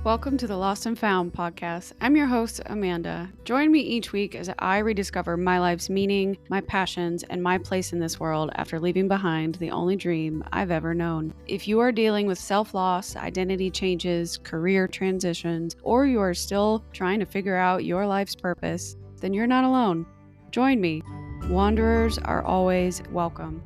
Welcome to the Lost and Found podcast. I'm your host, Amanda. Join me each week as I rediscover my life's meaning, my passions, and my place in this world after leaving behind the only dream I've ever known. If you are dealing with self-loss, identity changes, career transitions, or you are still trying to figure out your life's purpose, then you're not alone. Join me. Wanderers are always welcome.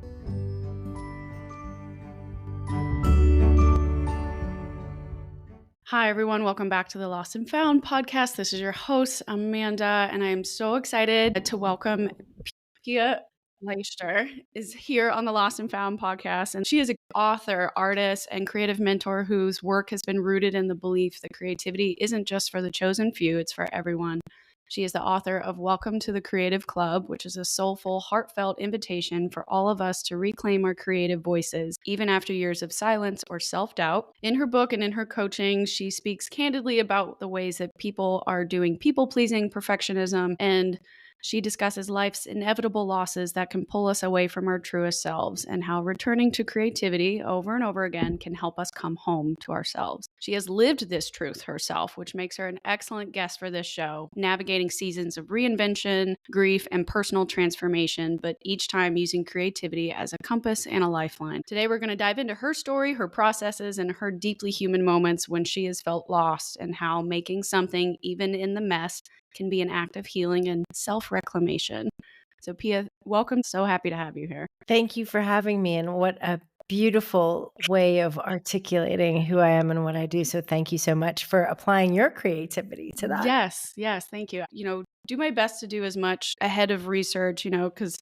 Hi, everyone. Welcome back to the Lost and Found podcast. This is your host, Amanda, and I am so excited to welcome Pia Leichter is here on the Lost and Found podcast. And she is an author, artist, and creative mentor whose work has been rooted in the belief that creativity isn't just for the chosen few, it's for everyone. She is the author of Welcome to the Creative Club, which is a soulful, heartfelt invitation for all of us to reclaim our creative voices, even after years of silence or self-doubt. In her book and in her coaching, she speaks candidly about the ways that people are doing people-pleasing, perfectionism, and she discusses life's inevitable losses that can pull us away from our truest selves and how returning to creativity over and over again can help us come home to ourselves. She has lived this truth herself, which makes her an excellent guest for this show, navigating seasons of reinvention, grief, and personal transformation, but each time using creativity as a compass and a lifeline. Today, we're going to dive into her story, her processes, and her deeply human moments when she has felt lost, and how making something, even in the mess, can be an act of healing and self-reclamation. So Pia, welcome. So happy to have you here. Thank you for having me, and what a beautiful way of articulating who I am and what I do. So thank you so much for applying your creativity to that. Yes, thank you. Do my best to do as much ahead of research, because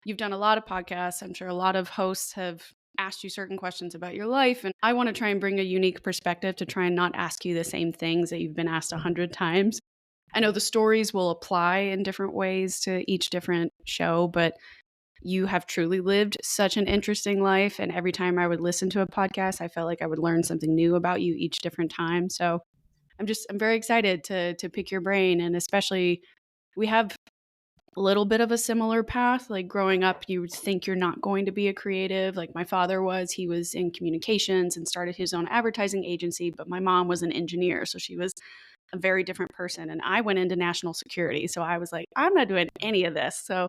you've done a lot of podcasts. I'm sure a lot of hosts have asked you certain questions about your life, and I want to try and bring a unique perspective to try and not ask you the same things that you've been asked 100 times. I know the stories will apply in different ways to each different show, but you have truly lived such an interesting life. And every time I would listen to a podcast, I felt like I would learn something new about you each different time. So I'm very excited to pick your brain. And especially, we have a little bit of a similar path. Like growing up, you would think you're not going to be a creative. Like my father was, he was in communications and started his own advertising agency, but my mom was an engineer. So she was a very different person. And I went into national security. So I was like, I'm not doing any of this. So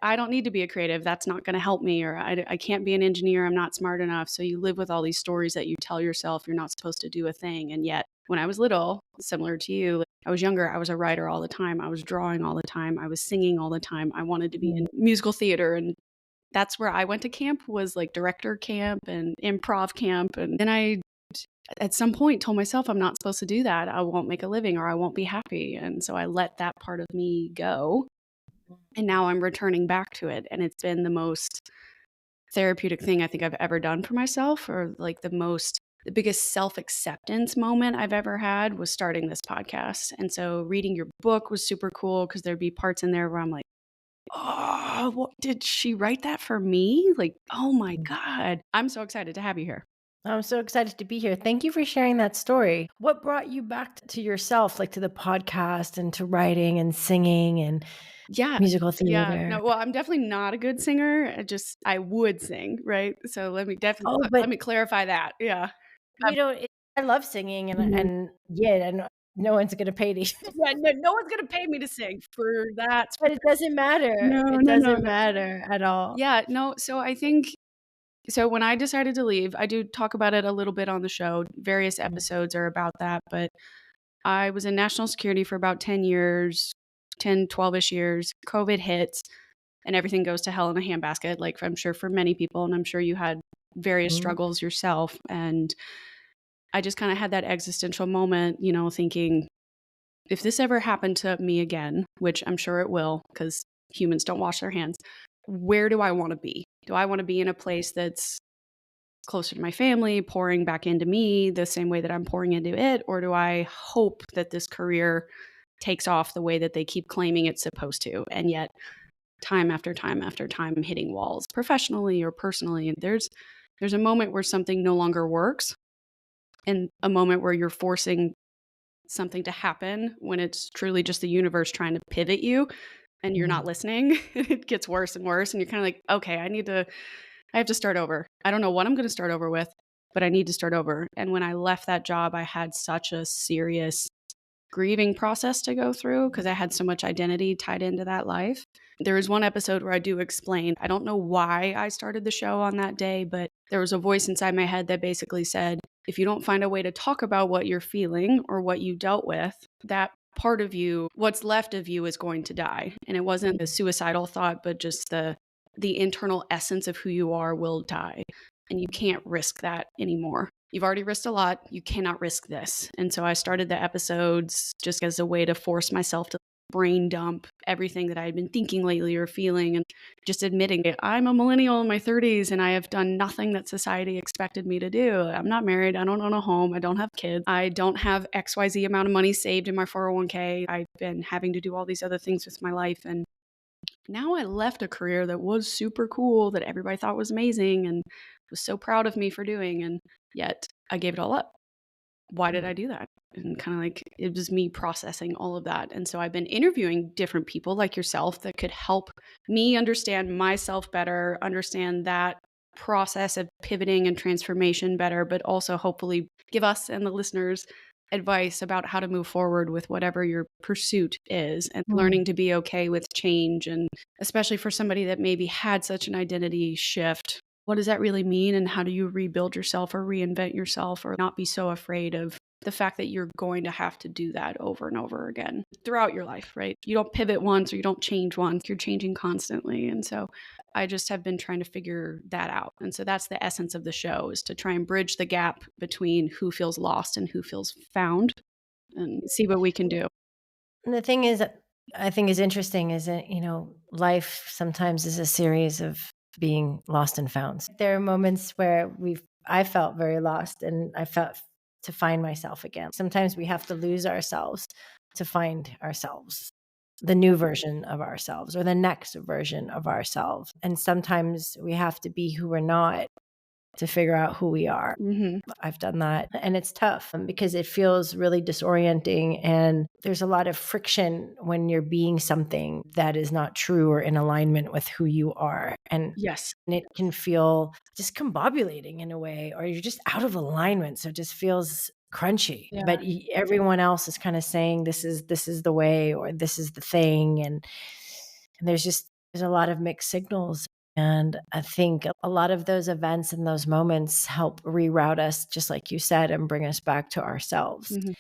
I don't need to be a creative. That's not going to help me. Or I can't be an engineer. I'm not smart enough. So you live with all these stories that you tell yourself you're not supposed to do a thing. And yet when I was little, similar to you, I was younger, I was a writer all the time. I was drawing all the time. I was singing all the time. I wanted to be in musical theater. And that's where I went to camp, was like director camp and improv camp. And then I at some point told myself I'm not supposed to do that. I won't make a living or I won't be happy. And so I let that part of me go. And now I'm returning back to it. And it's been the most therapeutic thing I think I've ever done for myself, or like the biggest self-acceptance moment I've ever had was starting this podcast. And so reading your book was super cool because there'd be parts in there where I'm like, oh, what, did she write that for me? Like, oh my God. I'm so excited to have you here. I'm so excited to be here. Thank you for sharing that story. What brought you back to yourself, like to the podcast and to writing and singing and musical theater? Yeah. No, well, I'm definitely not a good singer. I would sing, right? So let me clarify that. Yeah. I love singing and no one's going to pay to. Yeah, no one's gonna pay me to sing for that. But it doesn't matter. No. It doesn't matter at all. Yeah, no, so I think when I decided to leave, I do talk about it a little bit on the show. Various episodes are about that, but I was in national security for about 10 years, 10, 12-ish years. COVID hits and everything goes to hell in a handbasket, like I'm sure for many people, and I'm sure you had various struggles yourself. And I just kind of had that existential moment, thinking, if this ever happened to me again, which I'm sure it will, because humans don't wash their hands, where do I want to be? Do I want to be in a place that's closer to my family, pouring back into me the same way that I'm pouring into it? Or do I hope that this career takes off the way that they keep claiming it's supposed to? And yet, time after time after time, I'm hitting walls professionally or personally. And there's a moment where something no longer works, and a moment where you're forcing something to happen when it's truly just the universe trying to pivot you and you're not listening. It gets worse and worse. And you're kind of like, okay, I have to start over. I don't know what I'm going to start over with. but I need to start over. And when I left that job, I had such a serious grieving process to go through because I had so much identity tied into that life. There is one episode where I do explain, I don't know why I started the show on that day, but there was a voice inside my head that basically said, if you don't find a way to talk about what you're feeling or what you dealt with, that part of you, what's left of you is going to die. And it wasn't a suicidal thought, but just the internal essence of who you are will die. And you can't risk that anymore. You've already risked a lot. You cannot risk this. And so I started the episodes just as a way to force myself to brain dump everything that I had been thinking lately or feeling and just admitting it. I'm a millennial in my 30s and I have done nothing that society expected me to do. I'm not married. I don't own a home. I don't have kids. I don't have XYZ amount of money saved in my 401k. I've been having to do all these other things with my life. And now I left a career that was super cool, that everybody thought was amazing and was so proud of me for doing. And yet I gave it all up. Why did I do that? And kind of like it was me processing all of that. And so I've been interviewing different people like yourself that could help me understand myself better, understand that process of pivoting and transformation better, but also hopefully give us and the listeners advice about how to move forward with whatever your pursuit is and learning to be okay with change. And especially for somebody that maybe had such an identity shift, what does that really mean? And how do you rebuild yourself or reinvent yourself or not be so afraid of the fact that you're going to have to do that over and over again throughout your life, right? You don't pivot once or you don't change once, you're changing constantly. And so I just have been trying to figure that out. And so that's the essence of the show, is to try and bridge the gap between who feels lost and who feels found and see what we can do. And the thing is, I think is interesting is that, life sometimes is a series of being lost and found. There are moments where I felt very lost and I felt to find myself again. Sometimes we have to lose ourselves to find ourselves, the new version of ourselves or the next version of ourselves. And sometimes we have to be who we're not to figure out who we are. Mm-hmm. I've done that. And it's tough because it feels really disorienting. And there's a lot of friction when you're being something that is not true or in alignment with who you are. And Yes. it can feel discombobulating in a way, or you're just out of alignment. So it just feels crunchy. Yeah. But everyone else is kind of saying this is the way, or this is the thing. And there's a lot of mixed signals. And I think a lot of those events and those moments help reroute us, just like you said, and bring us back to ourselves. Mm-hmm.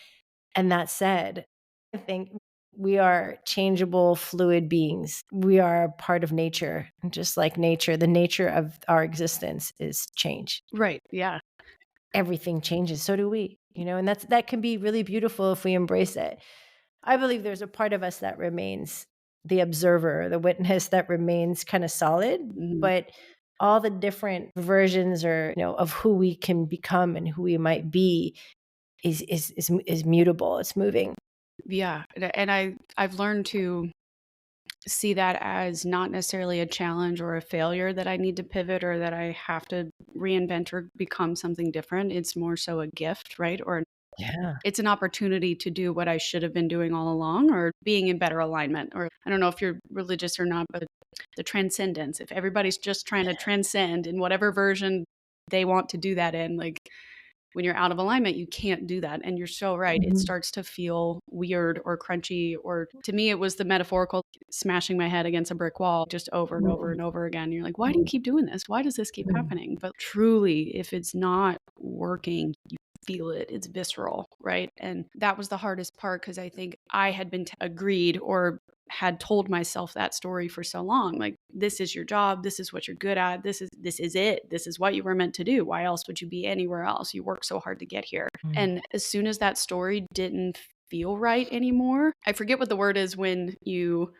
And that said, I think we are changeable, fluid beings. We are part of nature. And just like nature, the nature of our existence is change. Right. Yeah. Everything changes. So do we, and that can be really beautiful if we embrace it. I believe there's a part of us that remains the observer, the witness that remains kind of solid, Mm-hmm. but all the different versions or of who we can become and who we might be is mutable. It's moving. Yeah. And I've learned to see that as not necessarily a challenge or a failure that I need to pivot or that I have to reinvent or become something different. It's more so a gift, right? Or Yeah. it's an opportunity to do what I should have been doing all along or being in better alignment. Or I don't know if you're religious or not, but the transcendence, if everybody's just trying to transcend in whatever version they want to do that in, like when you're out of alignment, you can't do that. And you're so right. It Mhm. starts to feel weird or crunchy, or to me, it was the metaphorical smashing my head against a brick wall just over and over and over again. You're like, why do you keep doing this? Why does this keep happening? But truly, if it's not working, you feel it. It's visceral, right? And that was the hardest part because I think I had been agreed or had told myself that story for so long. Like, this is your job. This is what you're good at. This is it. This is what you were meant to do. Why else would you be anywhere else? You work so hard to get here. And as soon as that story didn't feel right anymore, I forget what the word is when you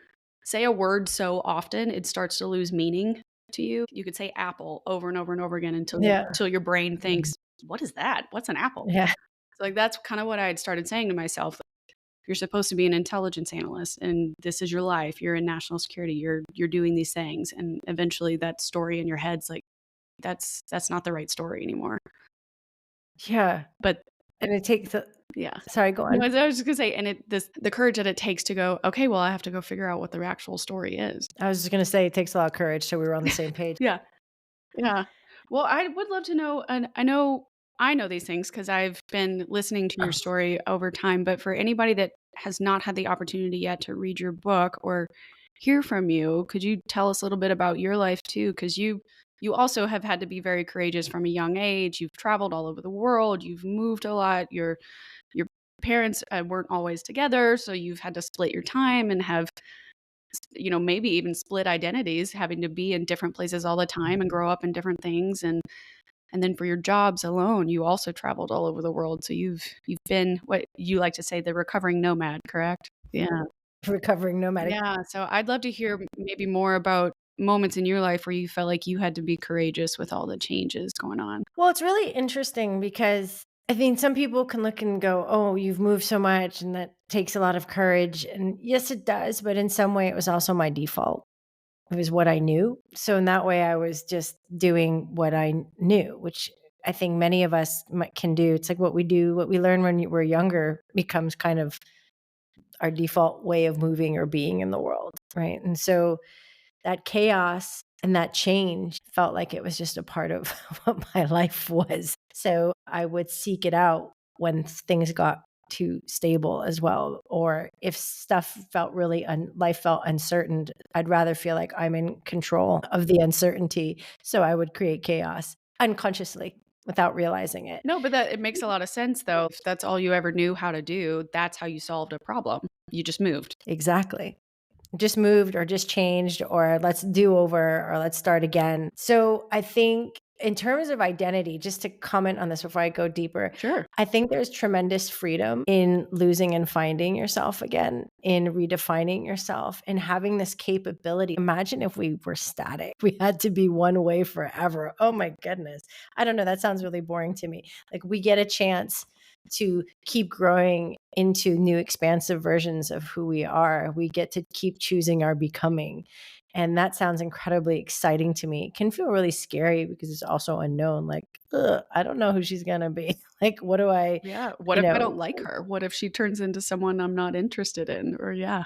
say a word so often, it starts to lose meaning to you. You could say apple over and over and over again Yeah. until your brain thinks, what is that? What's an apple? Yeah. So like that's kind of what I had started saying to myself. You're supposed to be an intelligence analyst and this is your life. You're in national security. You're doing these things. And eventually that story in your head's like, that's not the right story anymore. Yeah. But And it takes yeah. sorry, go No, on. I was just gonna say, and the courage that it takes to go, okay, well, I have to go figure out what the actual story is. I was just going to say it takes a lot of courage, so we were on the same page. Yeah. Yeah. Well, I would love to know, and I know I know these things because I've been listening to your story over time, but for anybody that has not had the opportunity yet to read your book or hear from you, could you tell us a little bit about your life too? Because you also have had to be very courageous from a young age. You've traveled all over the world. You've moved a lot. Your parents weren't always together, so you've had to split your time and have maybe even split identities, having to be in different places all the time and grow up in different things. And then for your jobs alone, you also traveled all over the world. So you've been what you like to say, the recovering nomad, correct? Yeah. Recovering nomadic. Yeah. So I'd love to hear maybe more about moments in your life where you felt like you had to be courageous with all the changes going on. Well, it's really interesting because I think some people can look and go, "Oh, you've moved so much and that takes a lot of courage." And yes, it does, but in some way it was also my default. It was what I knew. So in that way I was just doing what I knew, which I think many of us can do. It's like what we do, what we learn when we're younger becomes kind of our default way of moving or being in the world, right? And so that chaos and that change felt like it was just a part of what my life was. So I would seek it out when things got too stable as well. Or if stuff felt really, life felt uncertain, I'd rather feel like I'm in control of the uncertainty. So I would create chaos unconsciously without realizing it. No, but that it makes a lot of sense though. If that's all you ever knew how to do, that's how you solved a problem. You just moved. Exactly. Just moved or just changed or let's do over or let's start again. So I think in terms of identity, just to comment on this before I go deeper, Sure. I think there's tremendous freedom in losing and finding yourself again, in redefining yourself and having this capability. Imagine if we were static. We had to be one way forever. Oh my goodness. I don't know. That sounds really boring to me. Like we get a chance to keep growing into new expansive versions of who we are. We get to keep choosing our becoming. And that sounds incredibly exciting to me. It can feel really scary because it's also unknown. Like, ugh, I don't know who she's going to be. Like, what do I, Yeah. What you if I know, don't like her? What if she turns into someone I'm not interested in? Or yeah.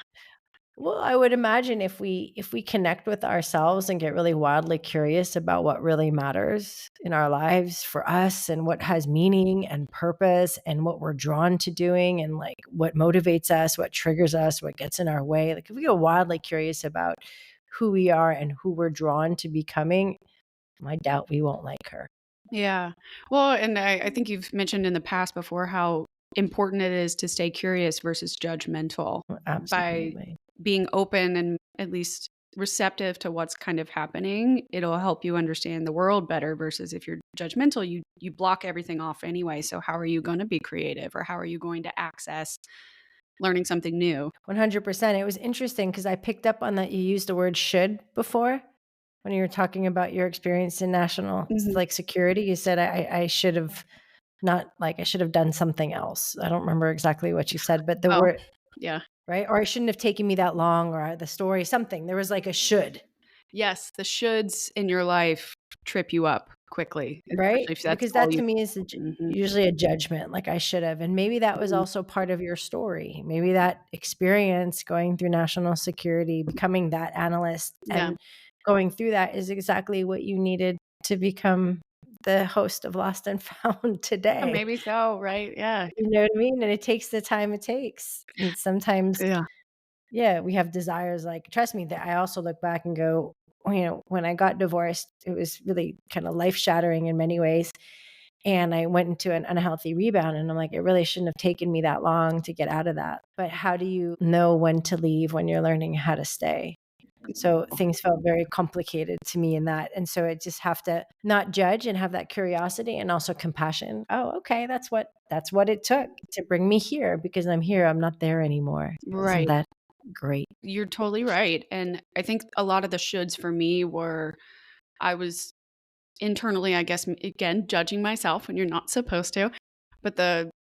well, I would imagine if we connect with ourselves and get really wildly curious about what really matters in our lives for us and what has meaning and purpose and what we're drawn to doing and like what motivates us, what triggers us, what gets in our way. Like if we get wildly curious about who we are and who we're drawn to becoming, I doubt we won't like her. Yeah. Well, and I think you've mentioned in the past before how important it is to stay curious versus judgmental by Absolutely. being open and at least receptive to what's kind of happening. It'll help you understand the world better versus if you're judgmental, you block everything off anyway. So how are you going to be creative or how are you going to access learning something new? 100%. It was interesting because I picked up on that you used the word should before when you were talking about your experience in national Mhm. like security. You said I should have not like I should have done something else. I don't remember exactly what you said, but the Oh, word yeah. right? Or it shouldn't have taken me that long or the story, something. There was like a should. Yes, the shoulds in your life trip you up quickly, Right? especially if that's Because all that you. to me is Mhm. usually a judgment, like I should have. And maybe that was Mhm. also part of your story. Maybe that experience going through national security, becoming that analyst Yeah. and going through that is exactly what you needed to become the host of Lost and Found today. Maybe so, right? Yeah. You know what I mean? And it takes the time it takes. And sometimes, Yeah. yeah, we have desires like, trust me, that I also look back and go, when I got divorced, it was really kind of life shattering in many ways. And I went into an unhealthy rebound. And I'm like, it really shouldn't have taken me that long to get out of that. But how do you know when to leave when you're learning how to stay? So things felt very complicated to me in that. And so I just have to not judge and have that curiosity and also compassion. Oh, okay, that's what it took to bring me here because I'm here. I'm not there anymore. Isn't Right. that great? You're totally right, and I think a lot of the shoulds for me were I was internally, I guess, again, judging myself when you're not supposed to, but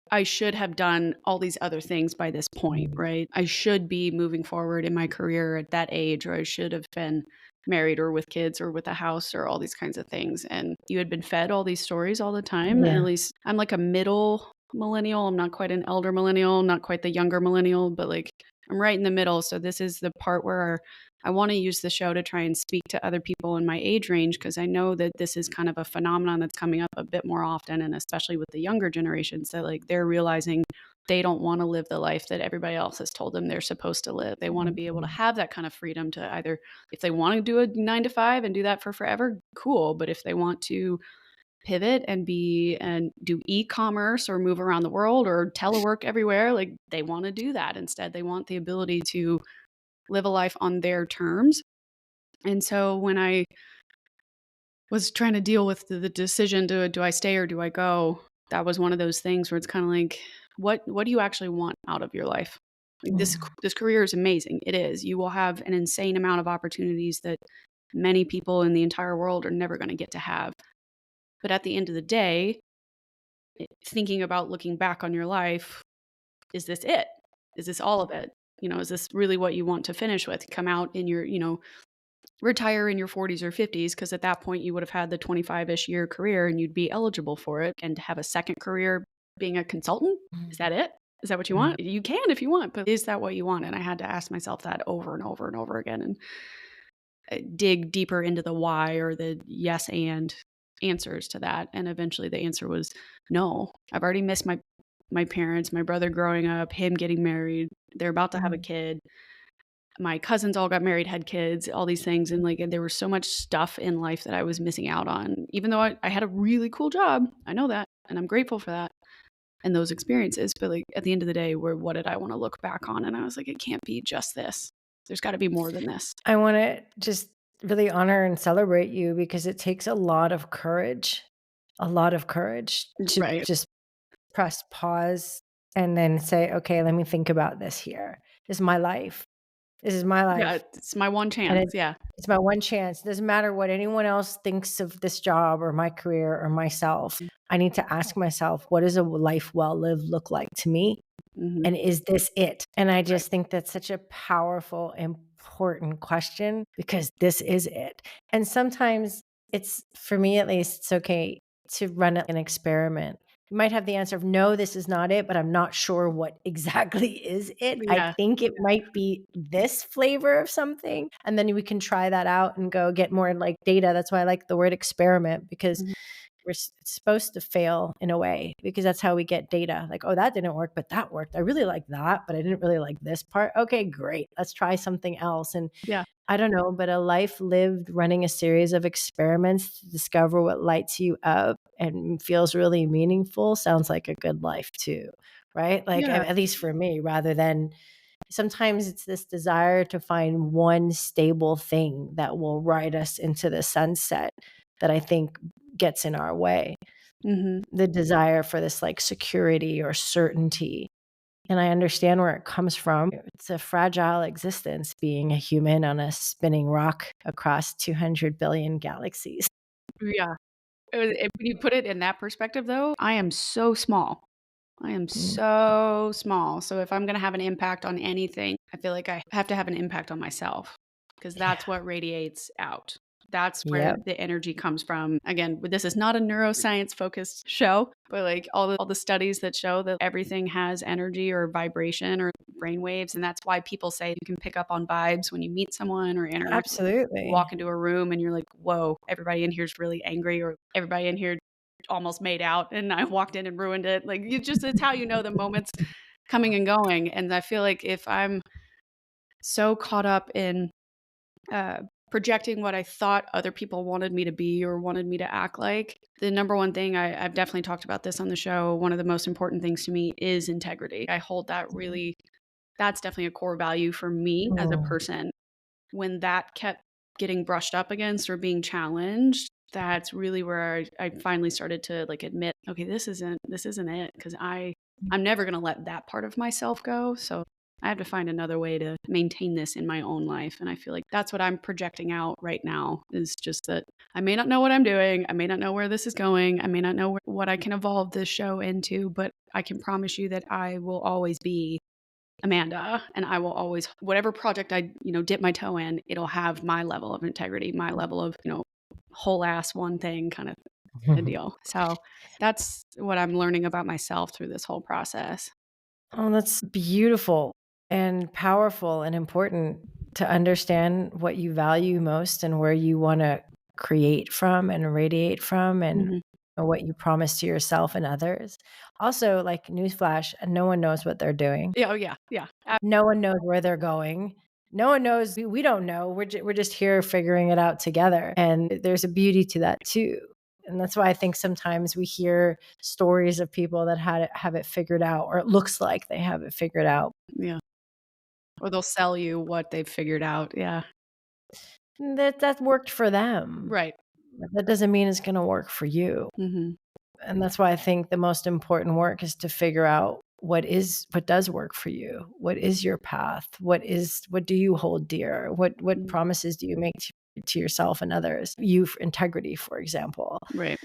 I should have done all these other things by this point, Mm. right? I should be moving forward in my career at that age, or I should have been married or with kids or with a house or all these kinds of things, and you had been fed all these stories all the time, and at Yeah. least I'm like a middle millennial, I'm not quite an elder millennial, not quite the younger millennial, but, like, I'm right in the middle. So this is the part where I want to use the show to try and speak to other people in my age range, because I know that this is kind of a phenomenon that's coming up a bit more often, and especially with the younger generations, that like they're realizing they don't want to live the life that everybody else has told them they're supposed to live. They want to be able to Mhm. have that kind of freedom to either, if they want to do a 9 to 5 and do that for forever, cool. But if they want to pivot and be and do e-commerce or move around the world or telework everywhere, like they want to do that instead. They want the ability to live a life on their terms. And so when I was trying to deal with the decision to do I stay or do I go, that was one of those things where it's kind of like, what do you actually want out of your life? Like Mm. this career is amazing. It is. You will have an insane amount of opportunities that many people in the entire world are never going to get to have. But at the end of the day, thinking about looking back on your life, is this it? Is this all of it? Is this really what you want to finish with? Come out in your, retire in your 40s or 50s, because at that point you would have had the 25-ish year career and you'd be eligible for it. And to have a second career being a consultant, is that it? Is that what you Mm. want? You can if you want, but is that what you want? And I had to ask myself that over and over and over again, and dig deeper into the why or the yes and answers to that. And eventually the answer was no. I've already missed my parents, my brother growing up, him getting married. They're about to have a Mm. kid. My cousins all got married, had kids, all these things. And like, there was so much stuff in life that I was missing out on, even though I had a really cool job. I know that. And I'm grateful for that and those experiences. But like at the end of the day, what did I want to look back on? And I was like, it can't be just this. There's got to be more than this. I wanna just really honor and celebrate you because it takes a lot of courage to Right. just press pause and then say, "Okay, let me think about this here. This is my life. This is my Yeah, life, it's my one and chance. Yeah. it's my one chance. It doesn't matter what anyone else thinks of this job or my career or myself. I need to ask myself, what does a life well lived look like to me? Mhm. And is this it?" And I Right. just think that's such a powerful, important question because this is it. And sometimes it's, for me at least, it's okay to run an experiment. You might have the answer of, no, this is not it, but I'm not sure what exactly is it. I Yeah. think it might be this flavor of something. And then we can try that out and go get more like data. That's why I like the word experiment because Mhm. it's supposed to fail in a way because that's how we get data. Like, oh, that didn't work, but that worked. I really like that, but I didn't really like this part. Okay, great. Let's try something else. And Yeah. I don't know, but a life lived running a series of experiments to discover what lights you up and feels really meaningful sounds like a good life too. Right. Like, Yeah. at least for me, rather than sometimes it's this desire to find one stable thing that will ride us into the sunset that I think gets in our way. Mhm. The desire for this like security or certainty. And I understand where it comes from. It's a fragile existence being a human on a spinning rock across 200 billion galaxies. Yeah. When you put it in that perspective, though, I am so small. I am Mm, so small. So if I'm gonna have an impact on anything, I feel like I have to have an impact on myself, because yeah. that's what radiates out. That's where Yep. the energy comes from. Again, this is not a neuroscience focused show, but like all the studies that show that everything has energy or vibration or brain waves, and that's why people say you can pick up on vibes when you meet someone or interact. You Absolutely. walk into a room and you're like, "Whoa, everybody in here is really angry," or "Everybody in here almost made out and I walked in and ruined it." Like you just it's how you know the moments coming and going. And I feel like if I'm so caught up in uh, projecting what I thought other people wanted me to be or wanted me to act like, the number one thing I've definitely talked about this on the show. One of the most important things to me is integrity. I hold that really, that's definitely a core value for me as a Mm. person. When that kept getting brushed up against or being challenged, that's really where I finally started to like admit, okay, this isn't it, because I'm never gonna let that part of myself go. So I have to find another way to maintain this in my own life. And I feel like that's what I'm projecting out right now, is just that I may not know what I'm doing. I may not know where this is going. I may not know what I can evolve this show into, but I can promise you that I will always be Amanda, and I will always, whatever project I, dip my toe in, it'll have my level of integrity, my level of, whole ass one thing kind of a deal. So that's what I'm learning about myself through this whole process. Oh, that's beautiful. and powerful and important to understand what you value most and where you want to create from and radiate from, and Mhm. what you promise to yourself and others. Also, like, newsflash, no one knows what they're doing. Yeah, oh, yeah, yeah. No one knows where they're going. No one knows. We don't know. We're just here figuring it out together. And there's a beauty to that too. And that's why I think sometimes we hear stories of people that have it figured out, or it looks like they have it figured out. Yeah. Or they'll sell you what they've figured out. Yeah. That worked for them. Right. But that doesn't mean it's going to work for you. Mhm. And that's why I think the most important work is to figure out what does work for you. What is your path? What do you hold dear? What Mm. promises do you make to yourself and others? You for integrity, for example. Right.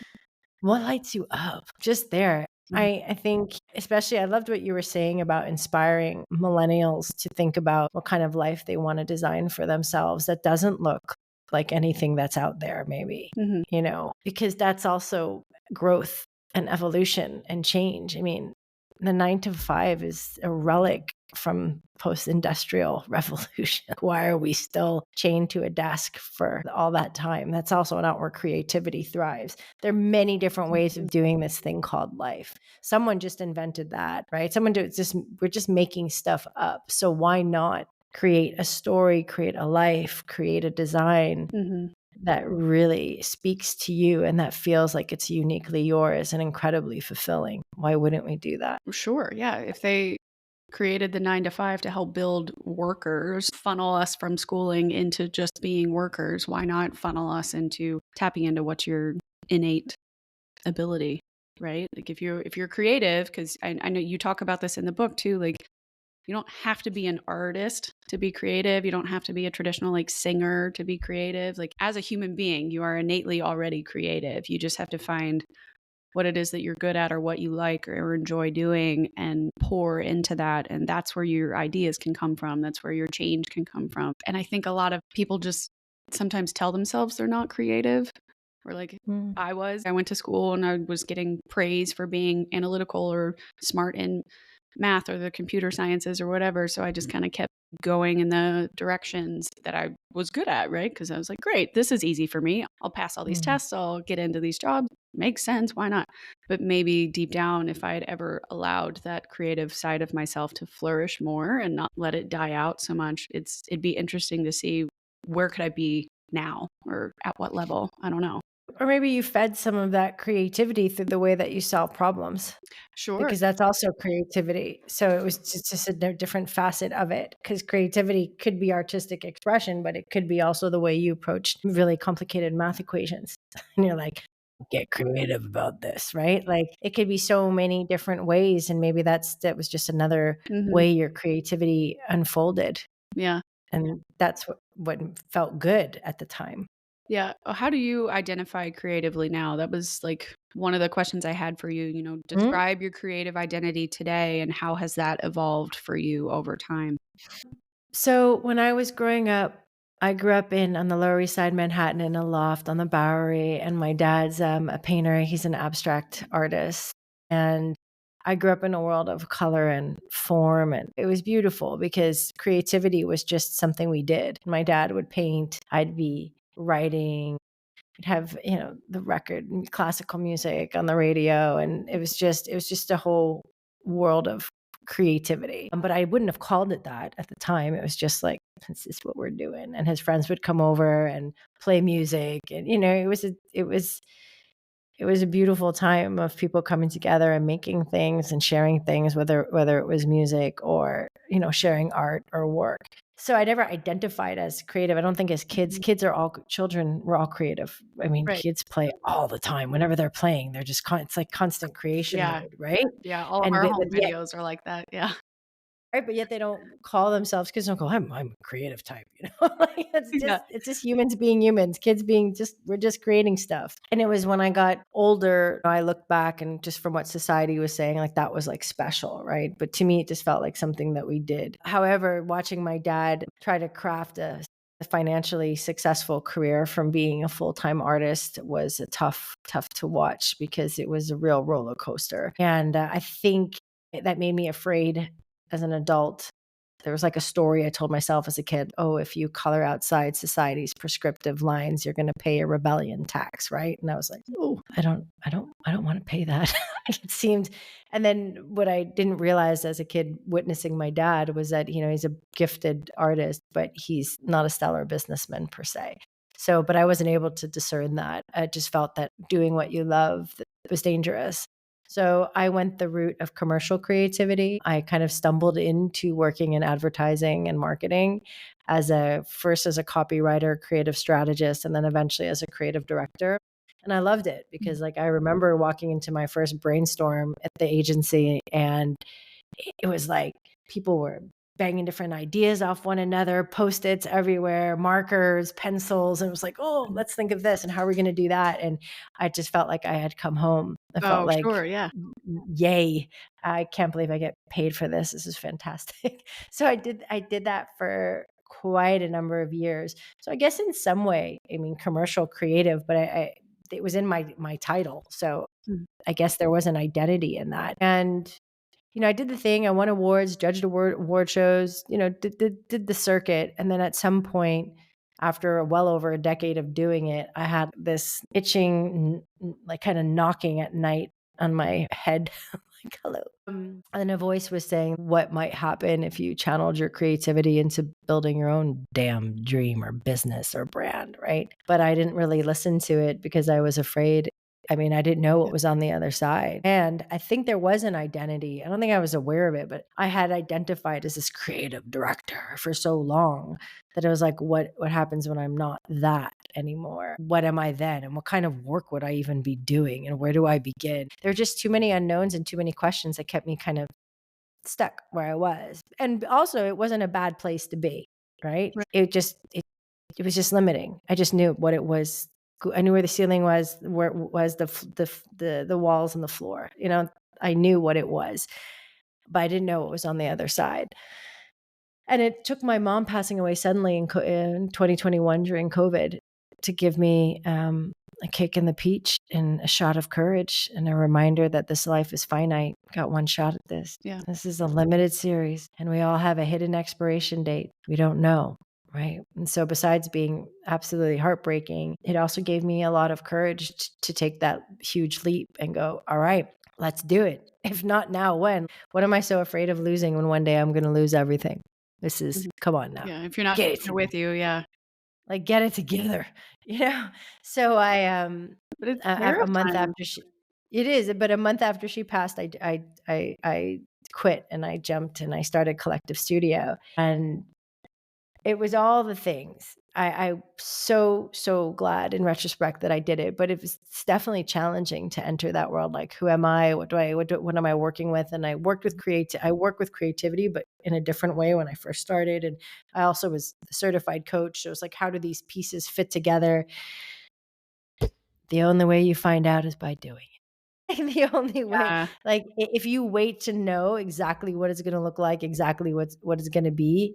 What lights you up? Just there. Mhm. I think, especially, I loved what you were saying about inspiring millennials to think about what kind of life they want to design for themselves that doesn't look like anything that's out there, maybe, Mhm. because that's also growth and evolution and change. I mean, the 9 to 5 is a relic from post-industrial revolution. Why are we still chained to a desk for all that time? That's also not where creativity thrives. There are many different ways of Mhm. doing this thing called life. Someone just invented that, right? We're just making stuff up. So why not create a story, create a life, create a design Mhm. that really speaks to you and that feels like it's uniquely yours and incredibly fulfilling? Why wouldn't we do that? Sure, yeah, if they created the 9 to 5 to help build workers, funnel us from schooling into just being workers, why not funnel us into tapping into what's your innate ability, right? Like, if you're creative, 'cause I know you talk about this in the book too, like, you don't have to be an artist to be creative, you don't have to be a traditional, like, singer to be creative, like, as a human being, you are innately already creative, you just have to find what it is that you're good at or what you like or enjoy doing and pour into that. And that's where your ideas can come from. That's where your change can come from. And I think a lot of people just sometimes tell themselves they're not creative. Or like Mm, I went to school and I was getting praise for being analytical or smart in math or the computer sciences or whatever. So I just kind of kept going in the directions that I was good at, right? Because I was like, great, this is easy for me. I'll pass all these mm, tests, I'll get into these jobs. Makes sense. Why not? But maybe deep down, if I had ever allowed that creative side of myself to flourish more and not let it die out so much, it'd be interesting to see where could I be now or at what level. I don't know. or maybe you fed some of that creativity through the way that you solve problems, Sure. because that's also creativity. So it was just a different facet of it, because creativity could be artistic expression, but it could be also the way you approach really complicated math equations. And you're like, "Get creative about this," right? Like, it could be so many different ways, and maybe that was just another Hmm. way your creativity unfolded, Yeah. and that's what felt good at the time. Yeah. How do you identify creatively now? That was like one of the questions I had for you. Mm. Describe your creative identity today and how has that evolved for you over time? So when I was growing up, I grew up in on the Lower East Side, Manhattan, in a loft on the Bowery, and my dad's a painter. He's an abstract artist, and I grew up in a world of color and form, and it was beautiful because creativity was just something we did. My dad would paint, I'd be writing, I'd have, the record classical music on the radio, and it was just a whole world of creativity. But I wouldn't have called it that at the time. It was just like, this is what we're doing. And his friends would come over and play music, and it was a beautiful time of people coming together and making things and sharing things, whether it was music or, sharing art or work. So I never identified as creative. I don't think as kids, Mhm. children were all creative. I mean, Right. kids play all the time. Whenever they're playing, they're just it's like constant creation Yeah. mode, right? Yeah. All of And our but home yet, videos are like that. Yeah. right, but yet they don't call themselves, kids don't go, I'm a creative type, Like, it's Yeah. just it's just humans being humans, kids being just we're just creating stuff. And it was when I got older, I look back and just from what society was saying, like, that was like special, right? But to me, it just felt like something that we did. However, watching my dad try to craft a financially successful career from being a full-time artist was a tough to watch, because it was a real roller coaster. And I think that made me afraid as an adult there was like a story I told myself as a kid. Oh, if you color outside society's prescriptive lines, you're going to pay a rebellion tax, right? And I was like, oh, I don't want to pay that. It seemed, and then what I didn't realize as a kid witnessing my dad was that, he's a gifted artist, but he's not a stellar businessman per se. So, but I wasn't able to discern that. I just felt that doing what you love was dangerous. So I went the route of commercial creativity. I kind of stumbled into working in advertising and marketing first as a copywriter, creative strategist, and then eventually as a creative director. And I loved it because like I remember walking into my first brainstorm at the agency, and it was like people were banging different ideas off one another, post-its everywhere, markers, pencils. And it was like, oh, let's think of this and how are we going to do that? And I just felt like I had come home. I felt Oh, like, sure, yeah. yay, I can't believe I get paid for this. This is fantastic. So I did that for quite a number of years. So I guess in some way, I mean, commercial creative, but it was in my title. So Mm. I guess there was an identity in that. And I did the thing. I won awards, judged award shows, did the circuit. And then at some point, after well over a decade of doing it, I had this itching, like kind of knocking at night on my head, like, hello. And a voice was saying what might happen if you channeled your creativity into building your own damn dream or business or brand, right? But I didn't really listen to it because I was afraid. I mean, I didn't know what Yeah. was on the other side. And I think there was an identity. I don't think I was aware of it, but I had identified as this creative director for so long that it was like, what happens when I'm not that anymore? What am I then? And what kind of work would I even be doing? And where do I begin? There are just too many unknowns and too many questions that kept me kind of stuck where I was. And also it wasn't a bad place to be, right? Right. It was just limiting. I just knew what it was. I knew where the ceiling was, where it was the walls and the floor. I knew what it was, but I didn't know what was on the other side. And it took my mom passing away suddenly in 2021 during COVID to give me a kick in the peach and a shot of courage and a reminder that this life is finite. Got one shot at this. Yeah. This is a limited series, and we all have a hidden expiration date. We don't know. Right. And so, besides being absolutely heartbreaking, it also gave me a lot of courage to take that huge leap and go, all right, let's do it. If not now, when? What am I so afraid of losing when one day I'm going to lose everything? This is, Mhm. come on now, Yeah, if you're not get it taking it with together. you, yeah. Like, get it together. You know? So But it's a month terrifying. after it is, but a month after she passed, I quit and I jumped and I started Collective Studio. And it was all the things. I'm so glad in retrospect that I did it, but it's definitely challenging to enter that world. Like, who am I? What am I working with? And I work with creativity, but in a different way when I first started. And I also was a certified coach. So it's like, how do these pieces fit together? The only way you find out is by doing it. The only way, Yeah. like, if you wait to know exactly what it's going to look like, exactly what it's going to be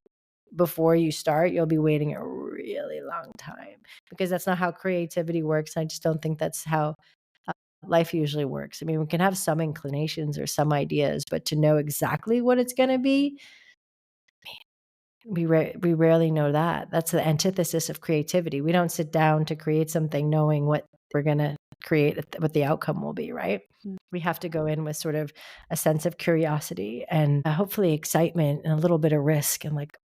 before you start, you'll be waiting a really long time, because that's not how creativity works. I just don't think that's how life usually works. I mean, we can have some inclinations or some ideas, but to know exactly what it's going to be, we rarely know that. That's the antithesis of creativity. We don't sit down to create something knowing what we're going to create, what the outcome will be, right? Mm. We have to go in with sort of a sense of curiosity and hopefully excitement and a little bit of risk, and like,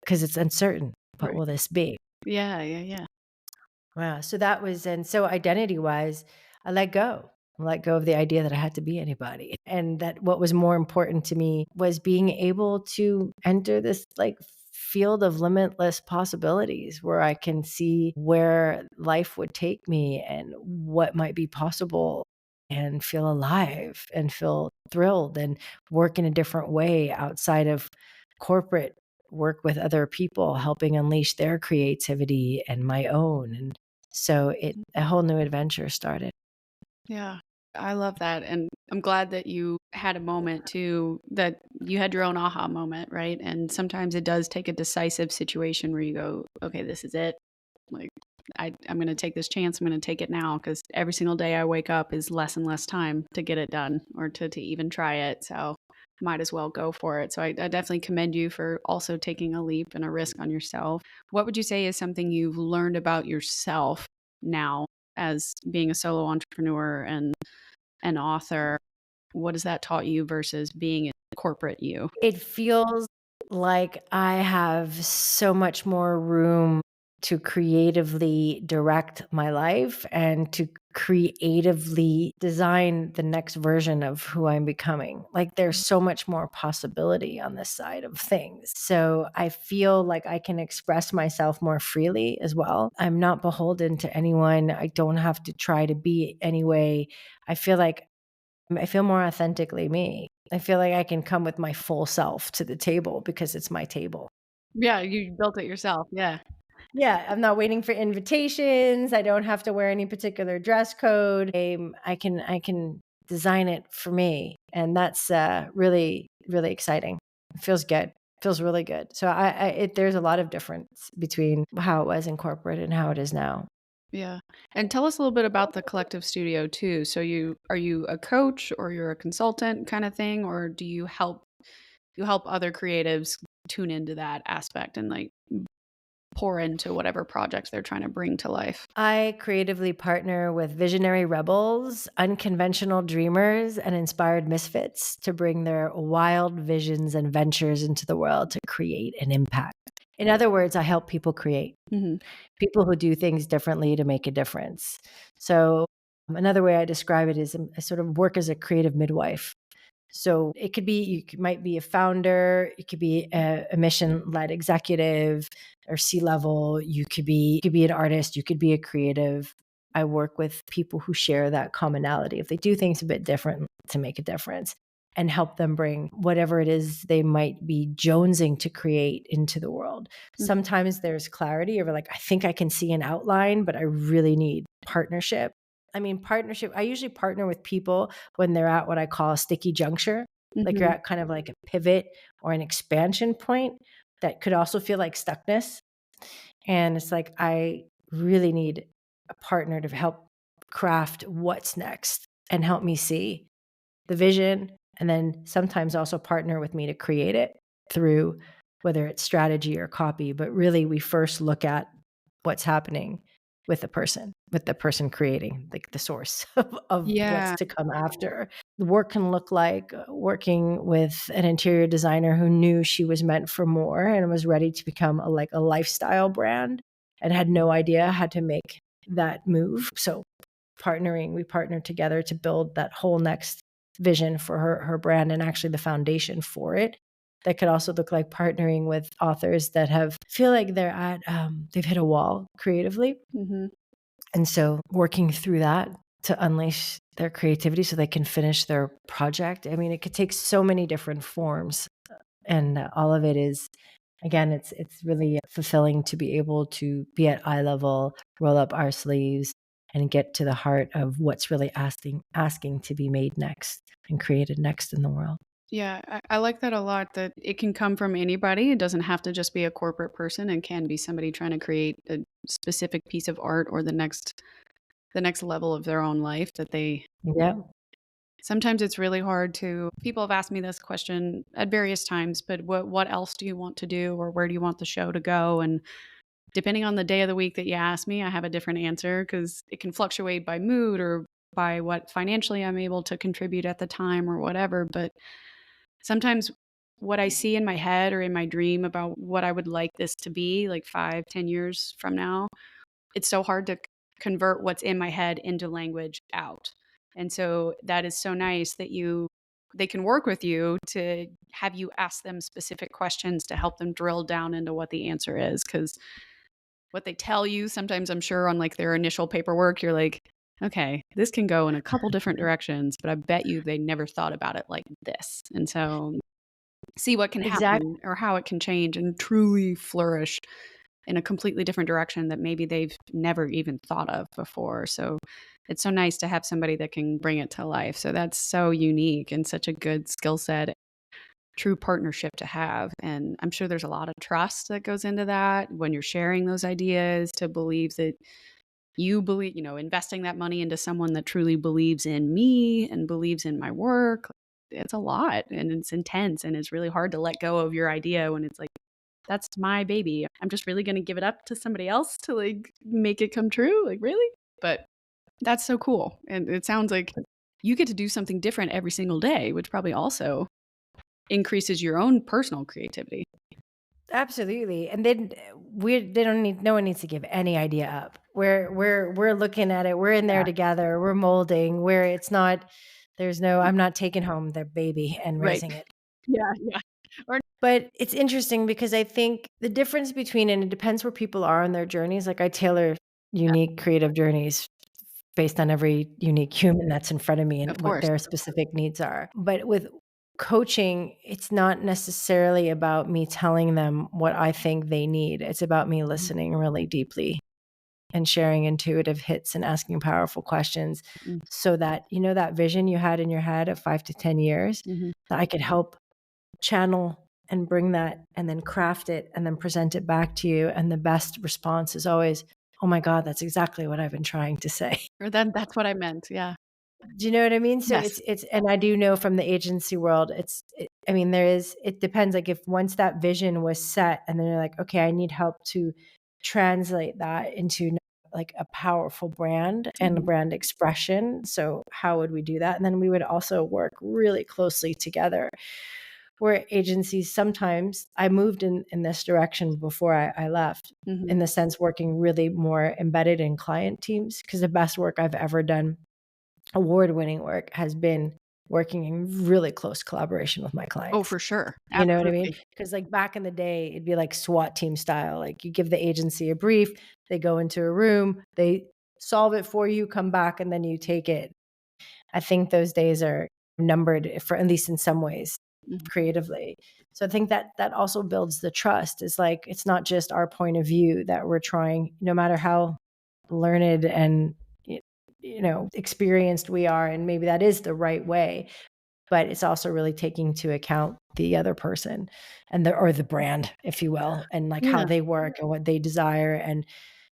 because it's uncertain. What Right. will this be? Yeah, yeah, yeah. Wow. So that was, and so identity wise, I let go. I let go of the idea that I had to be anybody. And that what was more important to me was being able to enter this like field of limitless possibilities where I can see where life would take me and what might be possible, and feel alive and feel thrilled and work in a different way outside of corporate work with other people, helping unleash their creativity and my own. And so a whole new adventure started. Yeah. I love that, and I'm glad that you had a moment too, that you had your own aha moment, right? And sometimes it does take a decisive situation where you go, "Okay, this is it. Like, I'm gonna take this chance. I'm gonna take it now, because every single day I wake up is less and less time to get it done or to even try it." So might as well go for it. So I definitely commend you for also taking a leap and a risk on yourself. What would you say is something you've learned about yourself now as being a solo entrepreneur and an author? What has that taught you versus being in corporate you? It feels like I have so much more room to creatively direct my life and to creatively design the next version of who I'm becoming. Like there's so much more possibility on this side of things. So I feel like I can express myself more freely as well. I'm not beholden to anyone. I don't have to try to be any way. I feel like I feel more authentically me. I feel like I can come with my full self to the table because it's my table. Yeah, you built it yourself. Yeah. Yeah, I'm not waiting for invitations. I don't have to wear any particular dress code. I can design it for me, and that's really really exciting. It feels good. Feels really good. So there's a lot of difference between how it was in corporate and how it is now. Yeah. And tell us a little bit about the collective studio too. So you a coach or you're a consultant kind of thing, or do you help other creatives tune into that aspect and like pour into whatever projects they're trying to bring to life? I creatively partner with visionary rebels, unconventional dreamers, and inspired misfits to bring their wild visions and ventures into the world to create an impact. In other words, I help people create, Mhm. people who do things differently to make a difference. So, another way I describe it is I sort of work as a creative midwife. So it could be might be a founder, it could be a mission-led executive or C-level, you could be an artist, you could be a creative. I work with people who share that commonality. If they do things a bit different to make a difference and help them bring whatever it is they might be jonesing to create into the world. Mm. Sometimes there's clarity or like, I think I can see an outline, but I really need partnership. I mean, partnership, I usually partner with people when they're at what I call a sticky juncture, like you're Mhm. at kind of like a pivot or an expansion point that could also feel like stuckness. And it's like, I really need a partner to help craft what's next and help me see the vision. And then sometimes also partner with me to create it through whether it's strategy or copy. But really, we first look at what's happening with the person creating, like the source of what's Yeah. to come after. The work can look like working with an interior designer who knew she was meant for more and was ready to become like a lifestyle brand and had no idea how to make that move. So we partnered together to build that whole next vision for her brand and actually the foundation for it. That could also look like partnering with authors that have feel like they're at they've hit a wall creatively, Mhm. and so working through that to unleash their creativity so they can finish their project. I mean, it could take so many different forms, and all of it is, again, it's really fulfilling to be able to be at eye level, roll up our sleeves, and get to the heart of what's really asking to be made next and created next in the world. Yeah, I like that a lot, that it can come from anybody. It doesn't have to just be a corporate person and can be somebody trying to create a specific piece of art or the next level of their own life that they Yeah, sometimes it's really hard to people have asked me this question at various times, but what else do you want to do or where do you want the show to go? And depending on the day of the week that you ask me, I have a different answer because it can fluctuate by mood or by what financially I'm able to contribute at the time or whatever. But sometimes what I see in my head or in my dream about what I would like this to be like 5, 10 years from now, it's so hard to convert what's in my head into language out. And so that is so nice that they can work with you to have you ask them specific questions to help them drill down into what the answer is, cuz what they tell you sometimes I'm sure on like their initial paperwork you're like, okay, this can go in a couple different directions, but I bet you they never thought about it like this. And so see what can exactly. happen or how it can change and truly flourish in a completely different direction that maybe they've never even thought of before. So it's so nice to have somebody that can bring it to life. So that's so unique and such a good skill set, true partnership to have. And I'm sure there's a lot of trust that goes into that when you're sharing those ideas to believe that you believe, investing that money into someone that truly believes in me and believes in my work. it's a lot and it's intense and it's really hard to let go of your idea when it's like, that's my baby. I'm just really going to give it up to somebody else to like make it come true. Like, really? But that's so cool. And it sounds like you get to do something different every single day, which probably also increases your own personal creativity. Absolutely, and then they don't need no one needs to give any idea up. We're looking at it, we're in there Yeah. together, we're molding, where it's not there's no I'm not taking home the baby and Right. raising it. Yeah. Yeah. Or, But it's interesting because I think the difference between and it depends where people are on their journeys, like, I tailor yeah, unique creative journeys based on every unique human that's in front of me and of what course. their specific needs are. But with coaching, it's not necessarily about me telling them what I think they need. It's about me Mhm. listening really deeply and sharing intuitive hits and asking powerful questions Mm, so that, that vision you had in your head of 5 to 10 years, mhm. that I could help channel and bring that and then craft it and then present it back to you. And the best response is always, oh my God, that's exactly what I've been trying to say. Or then that's what I meant. Yeah. Do you know what I mean? So Yes. it's and I do know from the agency world, I mean, it depends, like, if once that vision was set and then you're like, "Okay, I need help to translate that into, like, a powerful brand and a Mhm. brand expression." So how would we do that? And then we would also work really closely together, where agencies sometimes I moved in this direction before I left, Mhm. in the sense working really more embedded in client teams, because the best work I've ever done award-winning work has been working in really close collaboration with my Oh, clients. for sure. You know what I mean? Absolutely. Because, like, back in the day, it'd be like SWAT team style, like, you give the agency a brief, they go into a room, they solve it for you, come back, and then you take it. I think those days are numbered for at least in some ways, Mhm. creatively. So I think that that also builds the trust. It's like, it's not just our point of view that we're trying, no matter how learned and experienced we are, and maybe that is the right way, but it's also really taking into account the other person and the brand, if you will, and like how Yeah. they work and what they desire and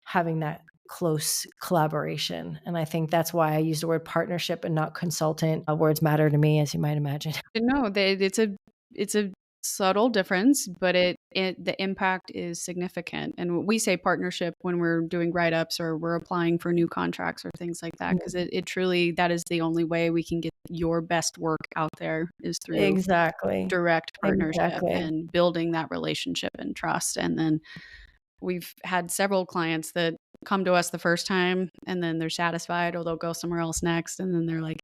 having that close collaboration. And I think that's why I use the word partnership and not consultant. Words matter to me, as you might imagine. No, it's a subtle difference, but it the impact is significant. And we say partnership when we're doing write-ups or we're applying for new contracts or things like that, because it truly that is the only way we can get your best work out there is through Exactly. direct partnership Exactly. and building that relationship and trust. And then we've had several clients that come to us the first time and then they're satisfied or they'll go somewhere else next. And then they're like,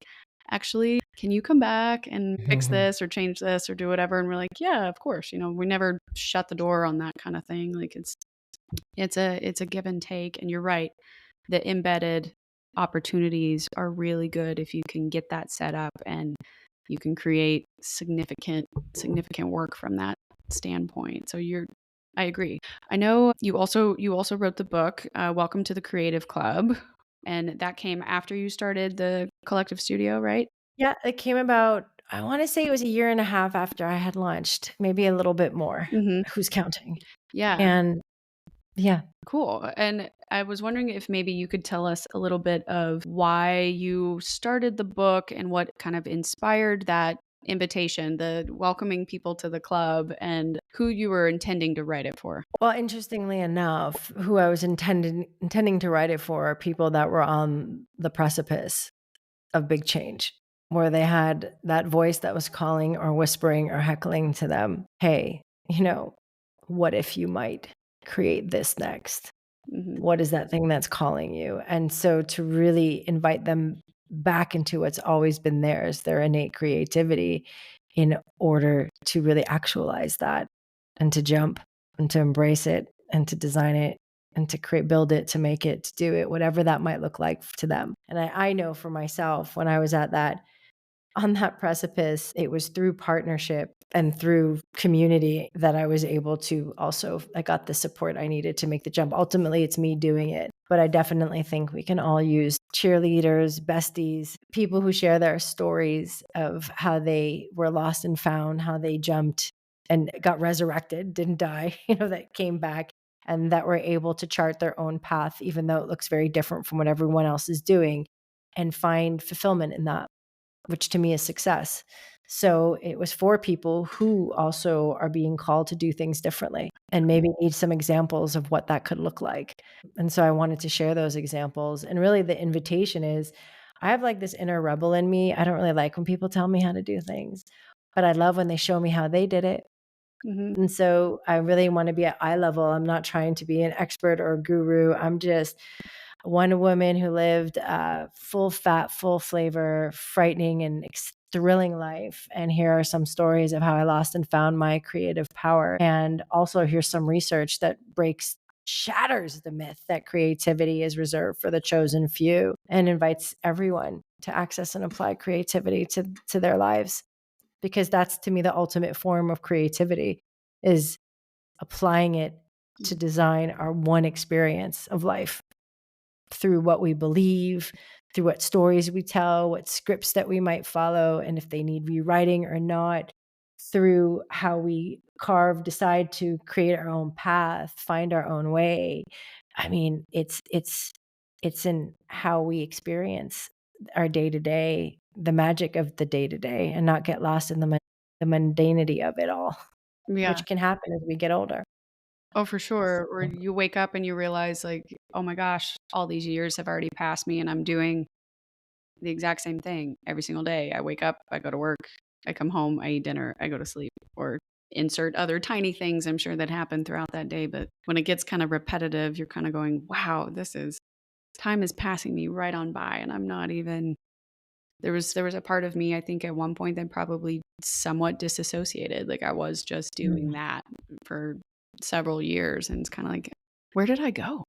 actually, can you come back and fix Mhm. this or change this or do whatever? And we're like, yeah, of course. We never shut the door on that kind of thing. Like it's a give and take. And you're right. The embedded opportunities are really good if you can get that set up and you can create significant work from that standpoint. So I agree. I know you also wrote the book, Welcome to the Creative Club, and that came after you started the collective studio, right? Yeah, it came about, I wanna say it was a year and a half after I had launched, maybe a little bit more. Mhm. Who's counting? Yeah, And yeah. cool. And I was wondering if maybe you could tell us a little bit of why you started the book and what kind of inspired that invitation, the welcoming people to the club, and who you were intending to write it for. Well, interestingly enough, who I was intending to write it for are people that were on the precipice of big change, where they had that voice that was calling or whispering or heckling to them, "Hey, what if you might create this next? Mhm. What is that thing that's calling you?" And so to really invite them back into what's always been theirs, their innate creativity, in order to really actualize that and to jump and to embrace it and to design it and to build it, to make it, to do it, whatever that might look like to them. And I know for myself, when I was at that on that precipice, it was through partnership and through community that I was able to also I got the support I needed to make the jump. Ultimately, it's me doing it, but I definitely think we can all use cheerleaders, besties, people who share their stories of how they were lost and found, how they jumped and got resurrected, didn't die, that came back and that were able to chart their own path, even though it looks very different from what everyone else is doing, and find fulfillment in that, which to me is success. So it was for people who also are being called to do things differently and maybe need some examples of what that could look like. And so I wanted to share those examples. And really, the invitation is I have like this inner rebel in me. I don't really like when people tell me how to do things, but I love when they show me how they did it. Mhm. And so I really want to be at eye level. I'm not trying to be an expert or a guru. I'm just one woman who lived a full fat, full flavor, frightening and thrilling life. And here are some stories of how I lost and found my creative power. And also, here's some research that shatters the myth that creativity is reserved for the chosen few and invites everyone to access and apply creativity to their lives. Because that's, to me, the ultimate form of creativity is applying it to design our one experience of life through what we believe, through what stories we tell, what scripts that we might follow, and if they need rewriting or not, through how we decide to create our own path, find our own way. I mean, it's in how we experience our day to day, the magic of the day to day, and not get lost in the mundanity of it all, Yeah. which can happen as we get older. Oh, for sure. Or you wake up and you realize, like, "Oh my gosh, all these years have already passed me, and I'm doing the exact same thing every single day. I wake up, I go to work, I come home, I eat dinner, I go to sleep," or insert other tiny things I'm sure that happen throughout that day. But when it gets kind of repetitive, you're kind of going, wow, time is passing me right on by. And I'm not even, there was a part of me, I think at one point that probably somewhat disassociated. Like I was just doing Mm, that for several years. And it's kind of like, where did I go?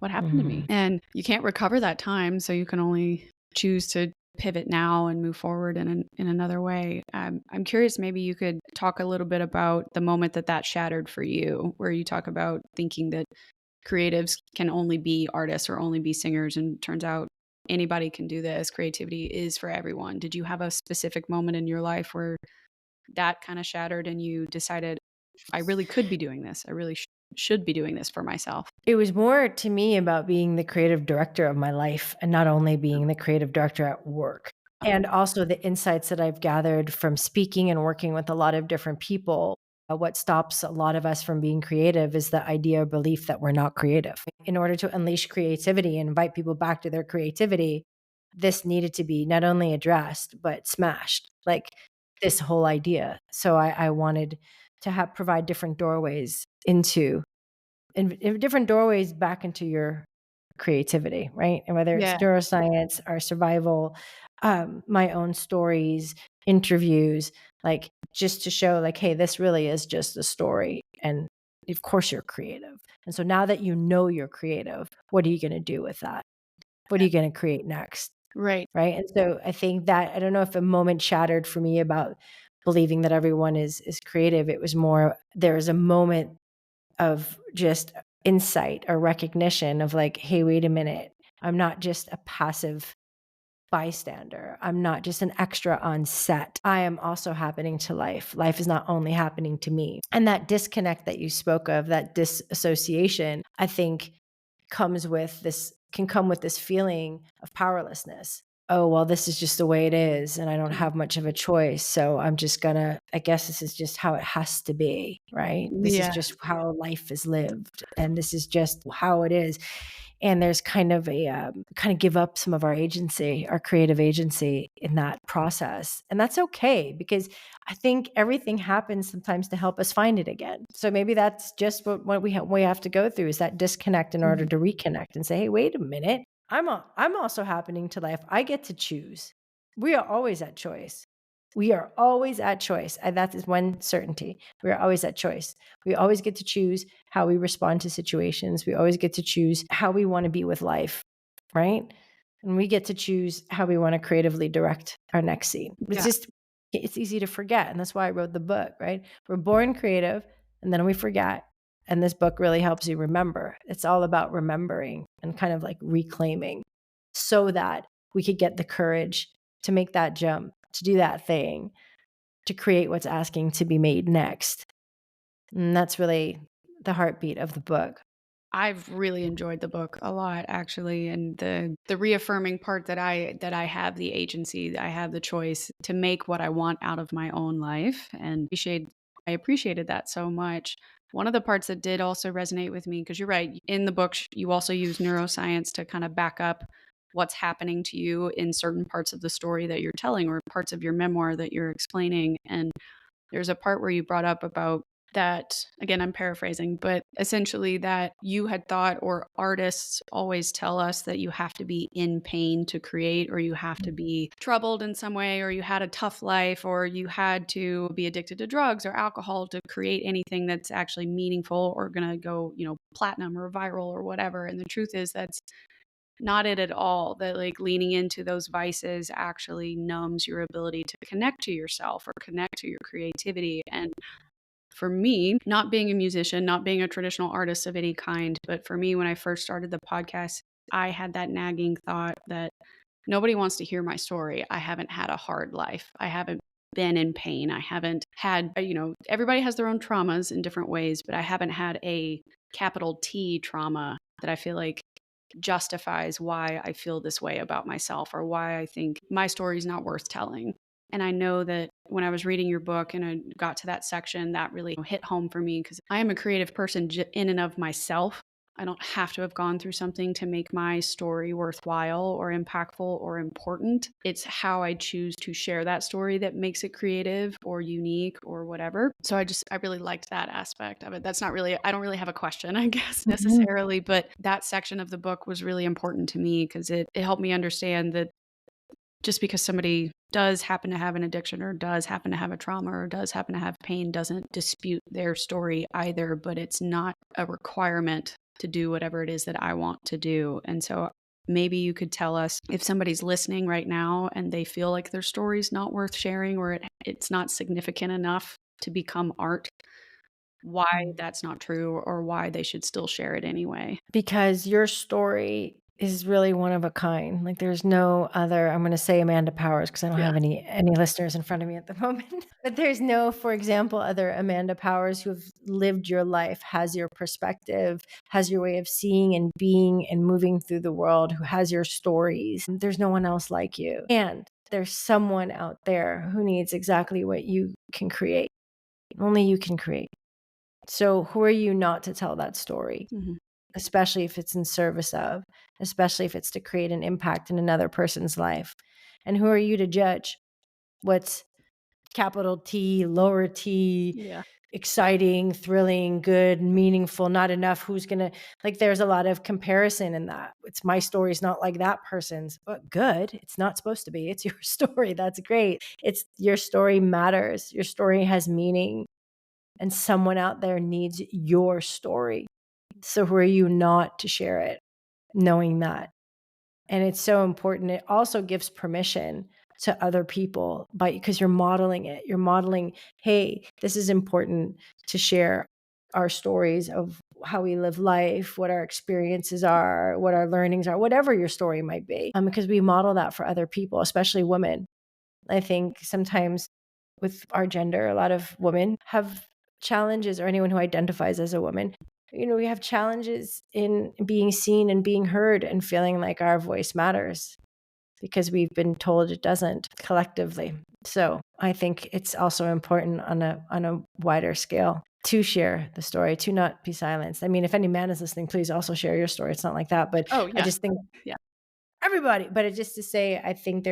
What happened to me? mhm. And you can't recover that time, so you can only choose to pivot now and move forward in another way. I'm curious, maybe you could talk a little bit about the moment that shattered for you, where you talk about thinking that creatives can only be artists or only be singers, and turns out anybody can do this. Creativity is for everyone. Did you have a specific moment in your life where that kind of shattered and you decided, I really could be doing this. I really should be doing this for myself? It was more to me about being the creative director of my life and not only being the creative director at work. And also the insights that I've gathered from speaking and working with a lot of different people. What stops a lot of us from being creative is the idea or belief that we're not creative. In order to unleash creativity and invite people back to their creativity, this needed to be not only addressed, but smashed, like this whole idea. So I wanted to provide different doorways in different doorways back into your creativity, right? And whether it's Yeah. neuroscience or survival, my own stories, interviews, like just to show, like, hey, this really is just a story. And of course, you're creative. And so now that you know you're creative, what are you going to do with that? What are you going to create next? Right. Right. And so I think that I don't know if a moment shattered for me about believing that everyone is creative. It was more there was a moment of just insight or recognition of like, hey, wait a minute. I'm not just a passive bystander. I'm not just an extra on set. I am also happening to life. Life is not only happening to me. And that disconnect that you spoke of, that disassociation, I think can come with this feeling of powerlessness. Oh, well, this is just the way it is, and I don't Mm. have much of a choice. So I guess this is just how it has to be, right? This is Yeah. just how life is lived, and this is just how it is. And there's kind of give up some of our agency, our creative agency in that process. And that's okay because I think everything happens sometimes to help us find it again. So maybe that's just what we have to go through is that disconnect in order Mhm. to reconnect and say, hey, wait a minute. I'm also happening to life. I get to choose. We are always at choice. We are always at choice. And that is one certainty. We are always at choice. We always get to choose how we respond to situations. We always get to choose how we want to be with life, right? And we get to choose how we want to creatively direct our next scene. Yeah. It's easy to forget. And that's why I wrote the book, right? We're born creative and then we forget. And this book really helps you remember. It's all about remembering and kind of like reclaiming so that we could get the courage to make that jump, to do that thing, to create what's asking to be made next. And that's really the heartbeat of the book. I've really enjoyed the book a lot actually, and the reaffirming part that I have the agency, that I have the choice to make what I want out of my own life, and I appreciated that so much. One of the parts that did also resonate with me, because you're right, in the book you also use neuroscience to kind of back up what's happening to you in certain parts of the story that you're telling or parts of your memoir that you're explaining. And there's a part where you brought up about that, again, I'm paraphrasing, but essentially that you had thought, or artists always tell us, that you have to be in pain to create, or you have to be troubled in some way, or you had a tough life, or you had to be addicted to drugs or alcohol to create anything that's actually meaningful or going to go, platinum or viral or whatever. And the truth is that's not it at all. That like leaning into those vices actually numbs your ability to connect to yourself or connect to your creativity. And for me, not being a musician, not being a traditional artist of any kind, but for me, when I first started the podcast, I had that nagging thought that nobody wants to hear my story. I haven't had a hard life. I haven't been in pain. I haven't had, everybody has their own traumas in different ways, but I haven't had a capital T trauma that I feel like justifies why I feel this way about myself or why I think my story is not worth telling. And I know that when I was reading your book and I got to that section, that really hit home for me because I am a creative person in and of myself. I don't have to have gone through something to make my story worthwhile or impactful or important. It's how I choose to share that story that makes it creative or unique or whatever. So I really liked that aspect of it. That's not really, I don't really have a question, I guess, Mhm. necessarily, but that section of the book was really important to me because it helped me understand that just because somebody does happen to have an addiction or does happen to have a trauma or does happen to have pain doesn't dispute their story either, but it's not a requirement to do whatever it is that I want to do. And so maybe you could tell us if somebody's listening right now and they feel like their story's not worth sharing or it's not significant enough to become art, why that's not true or why they should still share it anyway. Because your story is really one of a kind. Like, there's no other. I'm gonna say Amanda Powers because I don't Yeah. have any listeners in front of me at the moment. But there's no, for example, other Amanda Powers who have lived your life, has your perspective, has your way of seeing and being and moving through the world, who has your stories. There's no one else like you. And there's someone out there who needs exactly what you can create. Only you can create. So who are you not to tell that story? Mhm. Especially if it's in service of, especially if it's to create an impact in another person's life. And who are you to judge what's capital T, lower T, Yeah. exciting, thrilling, good, meaningful, not enough? Who's going to, like, there's a lot of comparison in that. It's my story's not like that person's, but good. It's not supposed to be. It's your story. That's great. It's your story matters. Your story has meaning, and someone out there needs your story. So who are you not to share it, knowing that? And it's so important. It also gives permission to other people because you're modeling it. You're modeling, hey, this is important to share our stories of how we live life, what our experiences are, what our learnings are, whatever your story might be. Because we model that for other people, especially women. I think sometimes with our gender, a lot of women have challenges, or anyone who identifies as a woman. We have challenges in being seen and being heard and feeling like our voice matters because we've been told it doesn't collectively. So I think it's also important on a wider scale to share the story, to not be silenced. I mean, if any man is listening, please also share your story. It's not like that, but Oh, I yeah. just think Yeah. everybody, but it just to say, I think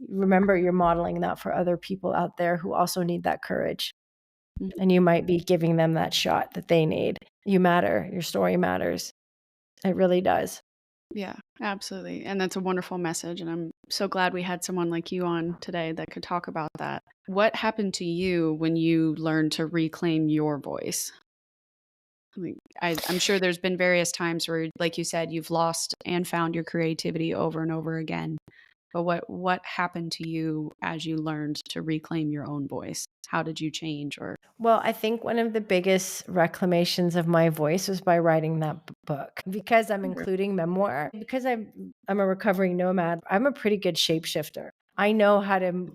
remember, you're modeling that for other people out there who also need that courage. Mhm. And you might be giving them that shot that they need. You matter. Your story matters. It really does. Yeah, absolutely. And that's a wonderful message. And I'm so glad we had someone like you on today that could talk about that. What happened to you when you learned to reclaim your voice? I'm sure there's been various times where, like you said, you've lost and found your creativity over and over again. But what happened to you as you learned to reclaim your own voice? How did you change? Or Well, I think one of the biggest reclamations of my voice was by writing that book, because I'm including memoir, because I'm a recovering nomad. I'm a pretty good shapeshifter. I know how to,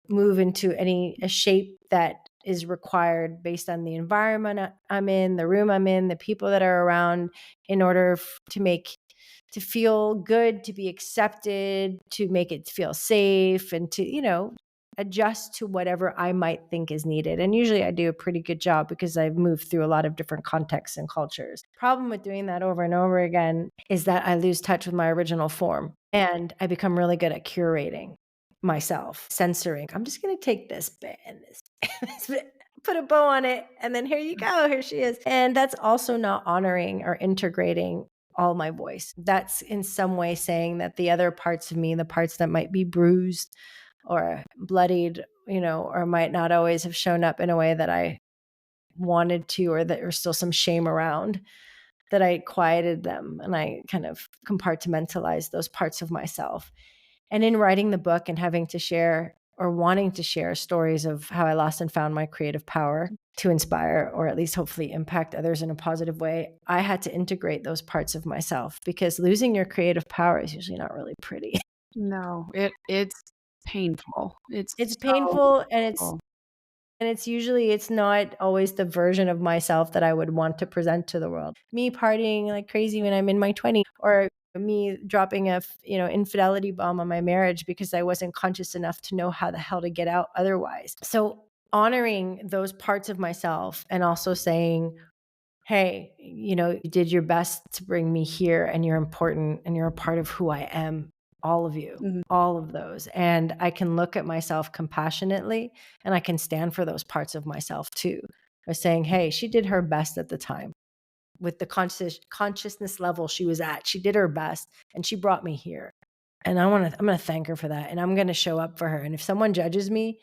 move into a shape that is required based on the environment I'm in, the room I'm in, the people that are around, in order to feel good, to be accepted, to make it feel safe, and to, adjust to whatever I might think is needed. And usually I do a pretty good job because I've moved through a lot of different contexts and cultures. Problem with doing that over and over again is that I lose touch with my original form, and I become really good at curating myself, censoring. I'm just going to take this bit and this, this bit, put a bow on it, and then here you go, here she is. And that's also not honoring or integrating all my voice. That's in some way saying that the other parts of me, the parts that might be bruised or bloodied, or might not always have shown up in a way that I wanted to, or that there's still some shame around, that I quieted them and I kind of compartmentalized those parts of myself. And in writing the book and having to share or wanting to share stories of how I lost and found my creative power to inspire, or at least hopefully impact others in a positive way, I had to integrate those parts of myself, because losing your creative power is usually not really pretty. No, it's painful. It's It's so painful, and painful. it's not always the version of myself that I would want to present to the world. Me partying like crazy when I'm in my 20s, or me dropping a, infidelity bomb on my marriage because I wasn't conscious enough to know how the hell to get out otherwise. So honoring those parts of myself, and also saying, hey, you did your best to bring me here, and you're important, and you're a part of who I am, all of you, Mhm. all of those. And I can look at myself compassionately, and I can stand for those parts of myself too, by saying, hey, she did her best at the time with the consciousness level she was at. She did her best, and she brought me here. And I'm going to thank her for that. And I'm going to show up for her. And if someone judges me,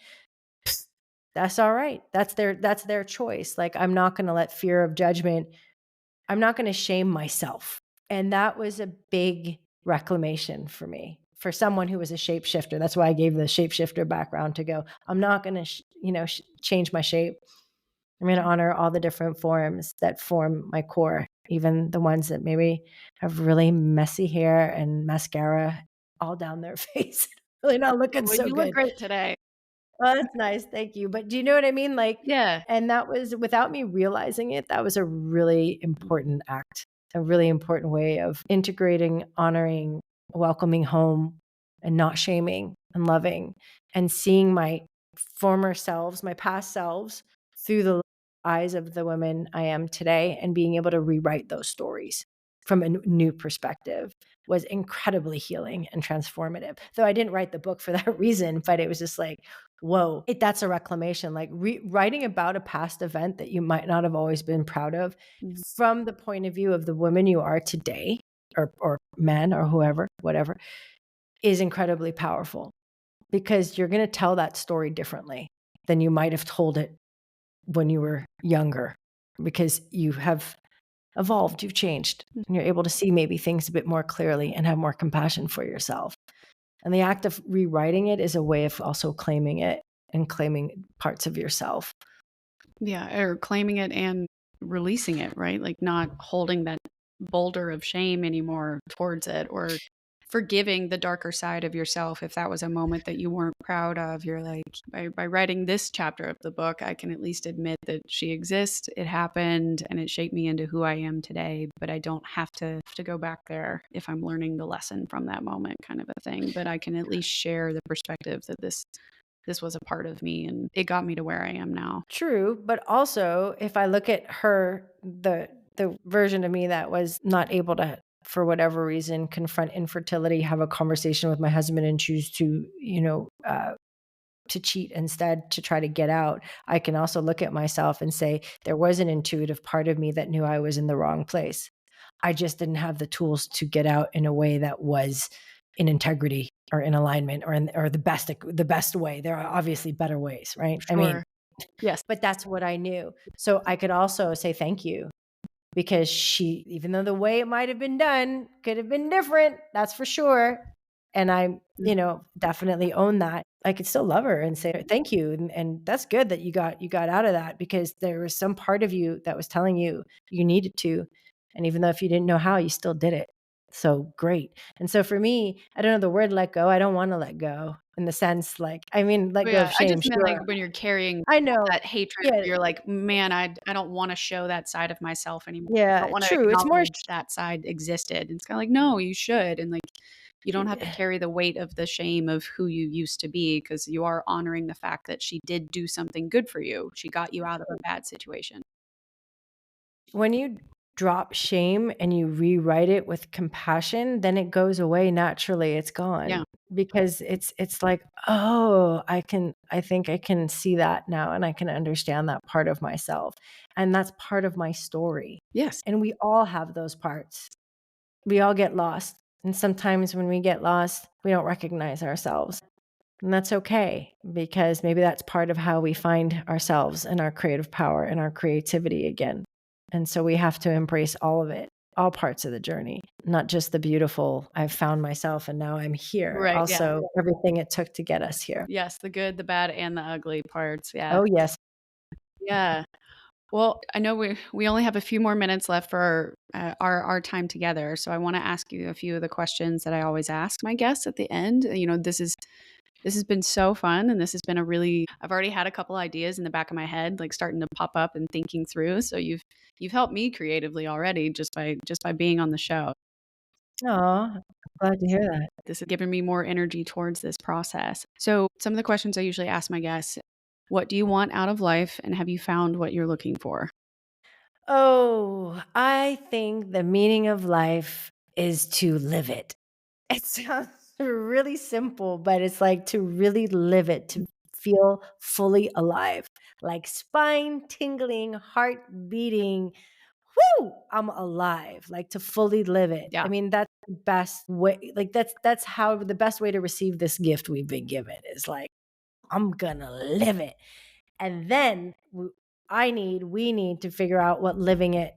that's all right. That's their choice. Like, I'm not going to let fear of judgment, I'm not going to shame myself. And that was a big reclamation for me, for someone who was a shapeshifter. That's why I gave the shapeshifter background, to go, I'm not going to, change my shape. I'm going to honor all the different forms that form my core, even the ones that maybe have really messy hair and mascara all down their face. Really not looking Well, so you look good. great today. Oh, that's nice. Thank you. But do you know what I mean? Like, Yeah. and that was, without me realizing it, that was a really important act, a really important way of integrating, honoring, welcoming home, and not shaming, and loving, and seeing my former selves, my past selves, through the eyes of the woman I am today, and being able to rewrite those stories from a new perspective was incredibly healing and transformative. Though I didn't write the book for that reason, but it was just like, whoa, that's a reclamation. Like, writing about a past event that you might not have always been proud of, Mhm. from the point of view of the woman you are today, or man, or whoever, whatever, is incredibly powerful, because you're going to tell that story differently than you might have told it when you were younger, because you have evolved, you've changed, and you're able to see maybe things a bit more clearly and have more compassion for yourself. And the act of rewriting it is a way of also claiming it, and claiming parts of yourself. Yeah, or claiming it and releasing it, right? Like, not holding that boulder of shame anymore towards it, or forgiving the darker side of yourself. If that was a moment that you weren't proud of, you're like, by writing this chapter of the book, I can at least admit that she exists, it happened, and it shaped me into who I am today. But I don't have to go back there if I'm learning the lesson from that moment, kind of a thing. But I can at least share the perspective that this was a part of me, and it got me to where I am now. True, but also, if I look at her, the version of me that was not able to, for whatever reason, confront infertility, have a conversation with my husband, and choose to, to cheat instead, to try to get out, I can also look at myself and say, there was an intuitive part of me that knew I was in the wrong place. I just didn't have the tools to get out in a way that was in integrity, or in alignment, or the best way. There are obviously better ways, right? I mean, Sure. Yes. but that's what I knew. So I could also say thank you, because she, even though the way it might have been done could have been different, that's for sure. And I, definitely own that. I could still love her and say thank you. And that's good that you got out of that, because there was some part of you that was telling you you needed to. And even though if you didn't know how, you still did it. So great. And so for me, I don't know the word let go. I don't want to let go in the sense like, I mean, let But go yeah, of I shame. just meant, like, Sure. when you're carrying I know. that hatred Yeah. where you're like, "Man, I don't wanna show that side of myself anymore. I don't Yeah. wanna True. It's more, acknowledge that side existed." And it's kinda like, "No, you should." And, like, you don't have to carry the weight of the shame of who you used to be because you are honoring the fact that she did do something good for you. She got you out of a bad situation. when you drop shame and you rewrite it with compassion, then it goes away naturally. It's gone Yeah. because it's like, oh, I think I can see that now and I can understand that part of myself. And that's part of my story. Yes. And we all have those parts. We all get lost. And sometimes when we get lost, we don't recognize ourselves. And that's okay because maybe that's part of how we find ourselves and our creative power and our creativity again. And so we have to embrace all of it, all parts of the journey, not just the beautiful, I've found myself and now I'm here. Right, yeah. Also, everything it took to get us here. Yes, the good, the bad, and the ugly parts, yeah. Oh, yes. Yeah. Well, I know we only have a few more minutes left for our time together, so I wanna ask you a few of the questions that I always ask my guests at the end. This has been so fun, and this has been a really I've already had a couple ideas in the back of my head, like, starting to pop up and thinking through, so you've helped me creatively already just by being on the show. Aw, glad to hear that. This has given me more energy towards this process. So, some of the questions I usually ask my guests, what do you want out of life, and have you found what you're looking for? Oh, I think the meaning of life is to live it. It sounds really simple, but it's like to really live it, to feel fully alive, like spine tingling, heart beating. Whoo! I'm alive, like to fully live it. Yeah. I mean, that's the best way. Like that's how the best way to receive this gift we've been given is like, I'm gonna live it. And then we need to figure out what living it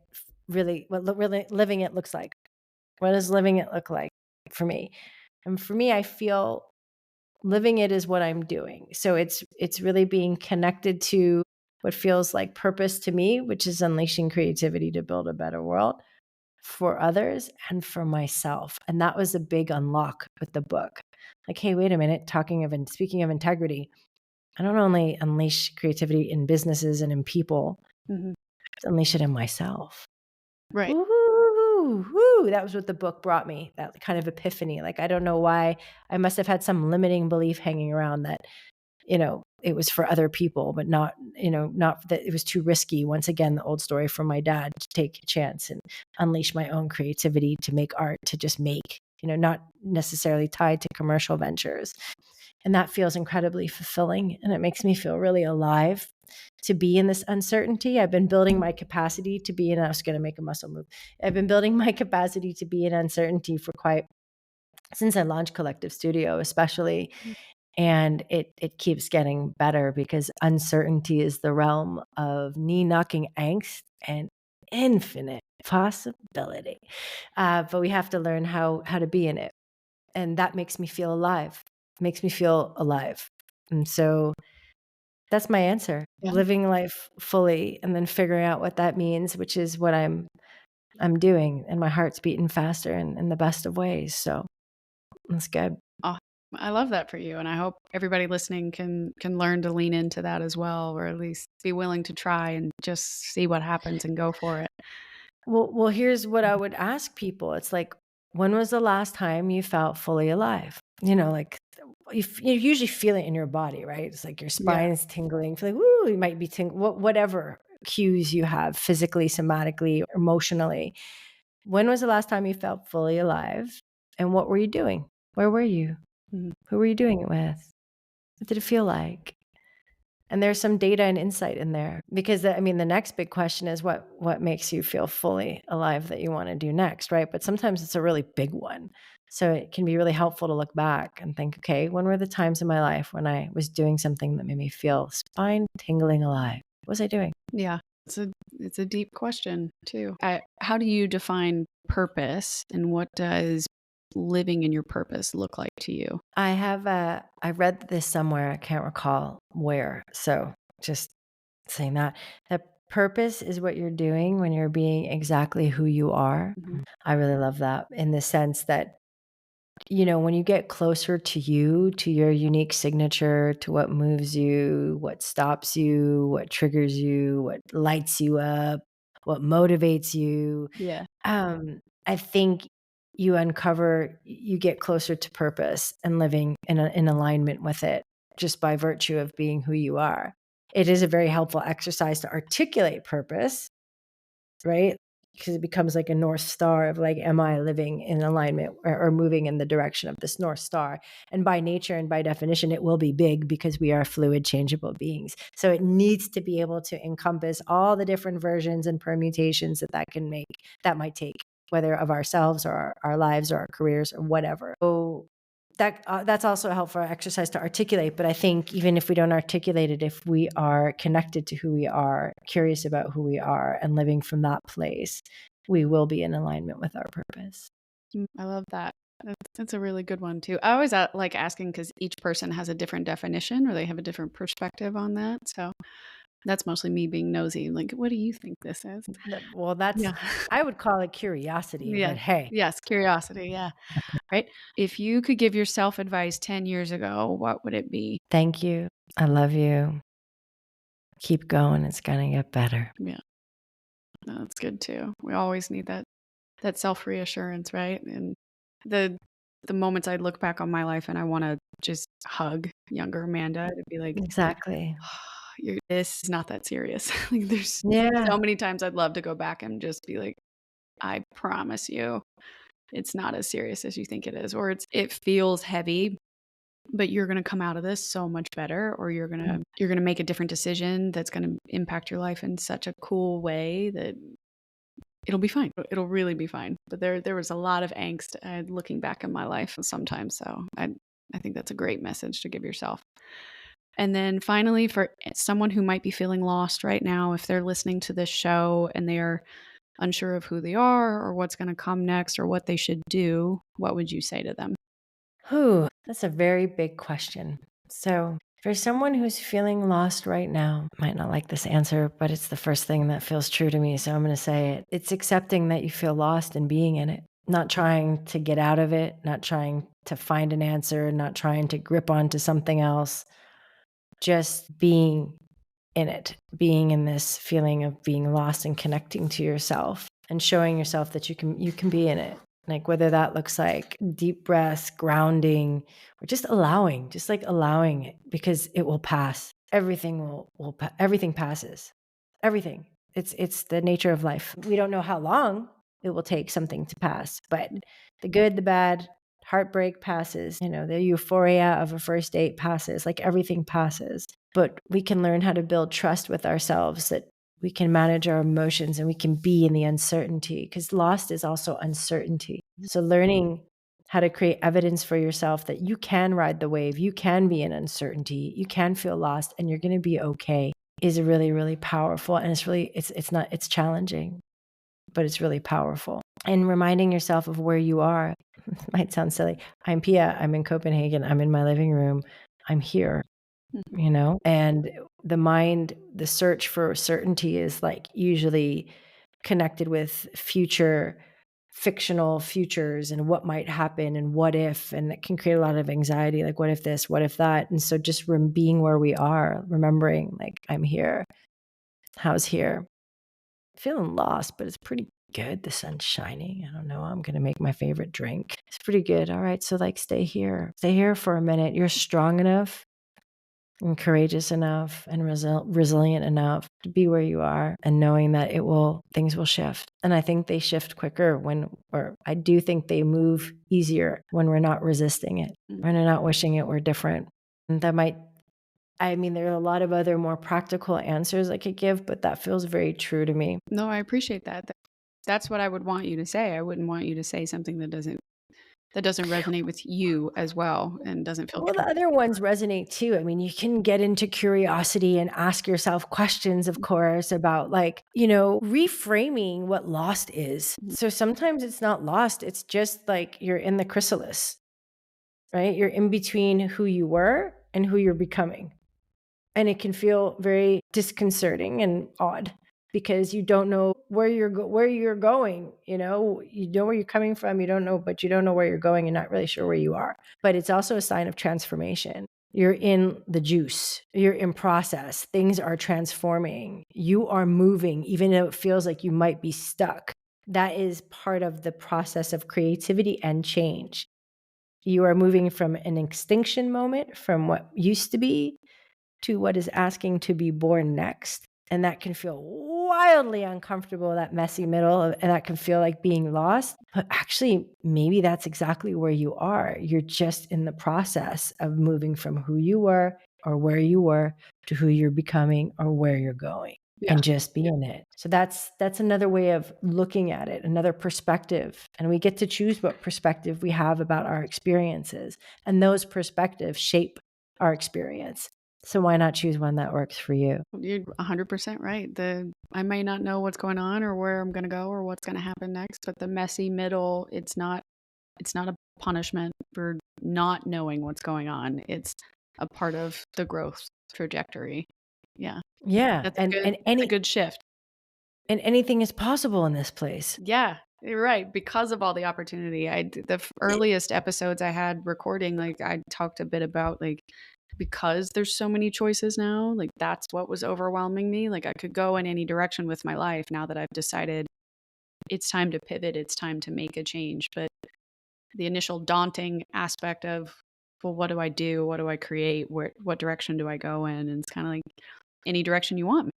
really, really living it looks like. What does living it look like for me? And for me, I feel living it is what I'm doing. So it's really being connected to what feels like purpose to me, which is unleashing creativity to build a better world for others and for myself. And that was a big unlock with the book. Like, hey, wait a minute, talking of and speaking of integrity, I don't only unleash creativity in businesses and in people, Mhm. I have to unleash it in myself. Right. Woo, woo, that was what the book brought me, that kind of epiphany. Like, I don't know why. I must have had some limiting belief hanging around that, it was for other people, but not, not that it was too risky. Once again, the old story from my dad to take a chance and unleash my own creativity to make art, to just make, not necessarily tied to commercial ventures. And that feels incredibly fulfilling. And it makes me feel really alive to be in this uncertainty. I've been building my capacity to be in, I was going to make a muscle move. I've been building my capacity to be in uncertainty for quite since I launched Collective Studio, especially. Mm. And it keeps getting better because uncertainty is the realm of knee knocking angst and infinite possibility. But we have to learn how to be in it. And that makes me feel alive, makes me feel alive. And so that's my answer, Yeah. living life fully and then figuring out what that means, which is what I'm doing, and my heart's beating faster in the best of ways, so that's good. Aw I love that for you, and I hope everybody listening can learn to lean into that as well, or at least be willing to try and just see what happens and go for it. Well, here's what I would ask people, it's like, when was the last time you felt fully alive? Like, you usually feel it in your body, right? It's like your Yeah. spine is tingling, feel like, "Woo," you might be whatever cues you have physically, somatically, emotionally. When was the last time you felt fully alive, and what were you doing? Where were you? Mhm. Who were you doing it with? What did it feel like? And there's some data and insight in there because I mean, the next big question is what makes you feel fully alive that you want to do next, right? But sometimes it's a really big one. So it can be really helpful to look back and think, okay, when were the times in my life when I was doing something that made me feel spine tingling alive? What was I doing? Yeah. It's a deep question too. How do you define purpose, and what does living in your purpose look like to you? I read this somewhere, I can't recall where. So just saying that Purpose is what you're doing when you're being exactly who you are. Mhm. I really love that in the sense that, when you get closer to you, to your unique signature, to what moves you, what stops you, what triggers you, what lights you up, what motivates you, Yeah. I think you get closer to purpose and living in alignment with it just by virtue of being who you are. It is a very helpful exercise to articulate purpose, right? Because it becomes like a North Star of like, am I living in alignment or moving in the direction of this North Star? And by nature and by definition, it will be big because we are fluid, changeable beings. So it needs to be able to encompass all the different versions and permutations that might take, whether of ourselves or our lives or our careers or whatever. So that's also a helpful exercise to articulate. But I think even if we don't articulate it, if we are connected to who we are, curious about who we are, and living from that place, we will be in alignment with our purpose. I love that. That's a really good one too. I always like asking because each person has a different definition or they have a different perspective on that. So that's mostly me being nosy. Like, what do you think this is? Well, Yeah. I would call it curiosity, Yeah. but hey, Yes. Curiosity. Yeah. Right. If you could give yourself advice 10 years ago, what would it be? thank you. I love you. Keep going. It's going to get better. Yeah. No, that's good too. We always need that self reassurance, right? And the the moments I look back on my life and I want to just hug younger Amanda to be like, Exactly. this is not that serious. Like, there's Yeah. so many times I'd love to go back and just be like, I promise you, it's not as serious as you think it is, or it feels heavy, but you're gonna come out of this so much better, or you're gonna make a different decision that's gonna impact your life in such a cool way that it'll be fine. It'll really be fine. But there was a lot of angst looking back in my life sometimes. So I think that's a great message to give yourself. And then finally, for someone who might be feeling lost right now, if they're listening to this show and they are unsure of who they are or what's going to come next or what they should do, what would you say to them? Whew, that's a very big question. So, for someone who's feeling lost right now, might not like this answer, but it's the first thing that feels true to me. So, I'm going to say it. It's accepting that you feel lost and being in it, not trying to get out of it, not trying to find an answer, not trying to grip onto something else, just being in it, being in this feeling of being lost and connecting to yourself and showing yourself that you can be in it. Like whether that looks like deep breaths, grounding, or just like allowing it because it will pass. Everything everything passes. Everything. It's the nature of life. We don't know how long it will take something to pass, but the good, the bad, heartbreak passes, the euphoria of a first date passes, like everything passes. But we can learn how to build trust with ourselves that we can manage our emotions and we can be in the uncertainty because lost is also uncertainty. So learning how to create evidence for yourself that you can ride the wave, you can be in uncertainty, you can feel lost and you're going to be okay is really, really powerful. And it's challenging, but it's really powerful. And reminding yourself of where you are might sound silly. I'm Pia. I'm in Copenhagen. I'm in my living room. I'm here, Mhm. and the search for certainty is like usually connected with future fictional futures and what might happen and what if, and it can create a lot of anxiety, like what if this, what if that. And so just being where we are, remembering like I'm here, how's here, feeling lost, but it's pretty good. The sun's shining. I don't know. I'm going to make my favorite drink. It's pretty good. All right. So, like, stay here. Stay here for a minute. You're strong enough and courageous enough and resilient enough to be where you are and knowing that things will shift. And I think they shift quicker or I do think they move easier when we're not resisting it, Mm. when we're not wishing it were different. And there are a lot of other more practical answers I could give, but that feels very true to me. No, I appreciate that. That's what I would want you to say. I wouldn't want you to say something that doesn't resonate with you as well and doesn't feel Well, the true. other ones resonate too. I mean, you can get into curiosity and ask yourself questions, of course, about reframing what lost is. Mhm. So sometimes it's not lost, it's just like you're in the chrysalis, right? You're in between who you were and who you're becoming. And it can feel very disconcerting and odd. because you don't know where where you're going. You know where you're coming from. You don't know, but you don't know where you're going. You're not really sure where you are. But it's also a sign of transformation. You're in the juice. You're in process. Things are transforming. You are moving, even though it feels like you might be stuck. That is part of the process of creativity and change. You are moving from an extinction moment, from what used to be, to what is asking to be born next. And that can feel wildly uncomfortable, that messy middle, and that can feel like being lost. But actually, maybe that's exactly where you are. You're just in the process of moving from who you were or where you were to who you're becoming or where you're going. Yeah. And just be in it. So that's another way of looking at it, another perspective. And we get to choose what perspective we have about our experiences. And those perspectives shape our experience. So why not choose one that works for you? You're 100% right. I may not know what's going on or where I'm going to go or what's going to happen next, but the messy middle, it's not a punishment for not knowing what's going on. It's a part of the growth trajectory. Yeah. Yeah, That's a good that's a good shift. and anything is possible in this place. Yeah, you're right, because of all the opportunity. Earliest episodes I had recording, like, I talked a bit about, like, because there's so many choices now, like, that's what was overwhelming me, like, I could go in any direction with my life now that I've decided it's time to pivot, it's time to make a change, but the initial daunting aspect of, "Well, what do I do? What do I create? What direction do I go in?" And it's kinda like, any direction you want.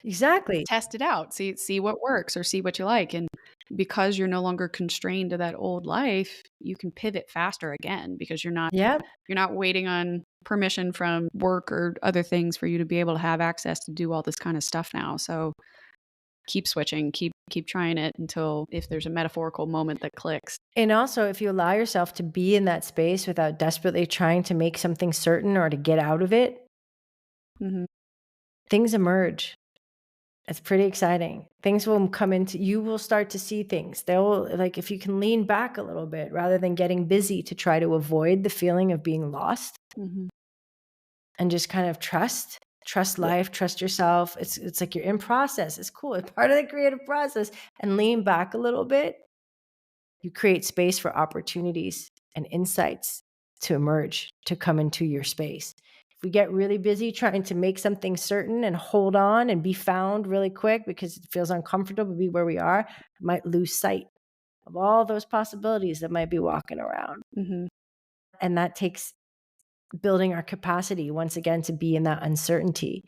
Exactly. Test it out, see what works or see what you like, and because you're no longer constrained to that old life, you can pivot faster again because Yep. you're not waiting on permission from work or other things for you to be able to have access to do all this kind of stuff now. So keep switching, keep trying it until if there's a metaphorical moment that clicks. And also, if you allow yourself to be in that space without desperately trying to make something certain or to get out of it, Mhm. things emerge. It's pretty exciting. Things will come into you will start to see things. They'll like if you can lean back a little bit rather than getting busy to try to avoid the feeling of being lost Mhm. and just kind of trust Yeah. life, trust yourself. It's like you're in process. It's cool. It's part of the creative process and lean back a little bit. You create space for opportunities and insights to emerge, to come into your space. If we get really busy trying to make something certain and hold on and be found really quick because it feels uncomfortable to be where we are, might lose sight of all those possibilities that might be walking around. Mhm. And that takes building our capacity once again to be in that uncertainty.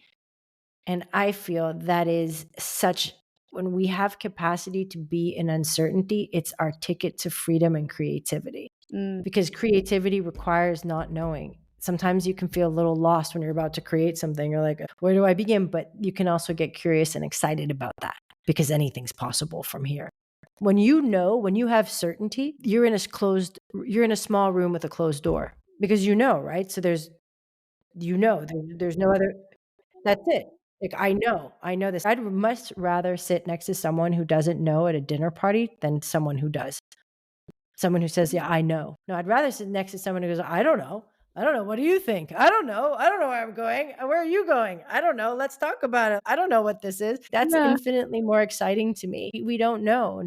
And I feel that is such when we have capacity to be in uncertainty, it's our ticket to freedom and creativity. Mm. Because creativity requires not knowing. Sometimes you can feel a little lost when you're about to create something. You're like, where do I begin? But you can also get curious and excited about that because anything's possible from here. When when you have certainty, you're in a small room with a closed door because right? So there's no other that's it. Like, I know this. I'd much rather sit next to someone who doesn't know at a dinner party than someone who does. Someone who says, "Yeah, I know." No, I'd rather sit next to someone who goes, "I don't know. I don't know. What do you think? I don't know. I don't know where I'm going. Where are you going? I don't know. Let's talk about it. I don't know what this is." That's Yeah. infinitely more exciting to me. We don't know.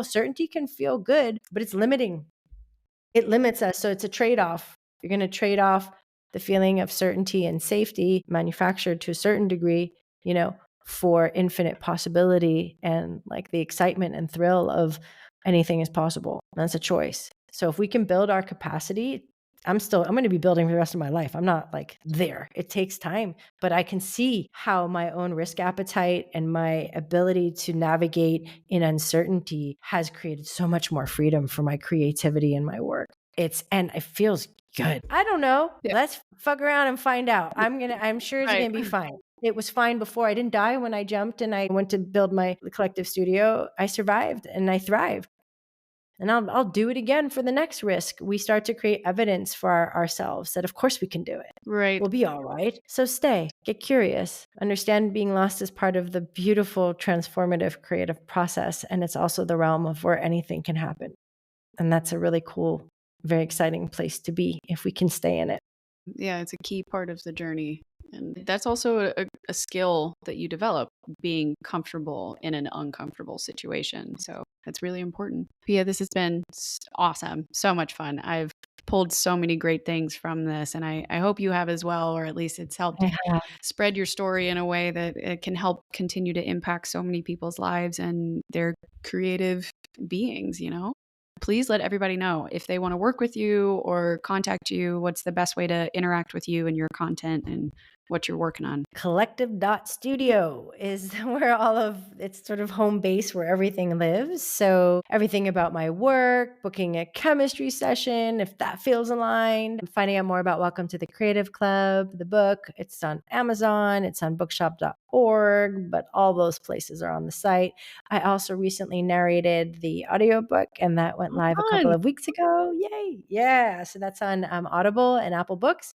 Certainty can feel good, but it's limiting. It limits us, so it's a trade-off. You're gonna trade off the feeling of certainty and safety manufactured to a certain degree, for infinite possibility and, like, the excitement and thrill of anything is possible. That's a choice. So if we can build our capacity, I'm gonna be building for the rest of my life. I'm not, like, there. It takes time, but I can see how my own risk appetite and my ability to navigate in uncertainty has created so much more freedom for my creativity and my work. And it feels good. I don't know. Yeah. Let's fuck around and find out. I'm sure it's Right. gonna be fine. It was fine before. I didn't die when I jumped and I went to build my collective studio. I survived and I thrived. And I'll do it again for the next risk. We start to create evidence for ourselves that of course we can do it. Right. We'll be all right. So stay, get curious, understand being lost is part of the beautiful, transformative, creative process. And it's also the realm of where anything can happen. And that's a really cool, very exciting place to be if we can stay in it. Yeah, it's a key part of the journey, And that's also a skill that you develop, being comfortable in an uncomfortable situation. So that's really important. Pia, this has been awesome. So much fun. I've pulled so many great things from this, and I hope you have as well, or at least it's helped Yeah. spread your story in a way that it can help continue to impact so many people's lives and their creative beings, you know? Please let everybody know if they want to work with you or contact you, what's the best way to interact with you and your content and what you're working on. Collective.studio is where all of it's sort of home base where everything lives. So everything about my work, booking a chemistry session, if that feels aligned, finding out more about Welcome to the Creative Club, the book, it's on Amazon, it's on bookshop.org, but all those places are on the site. I also recently narrated the audiobook and that went live a couple Fun. of weeks ago. Yay. Yeah. So that's on Audible and Apple Books.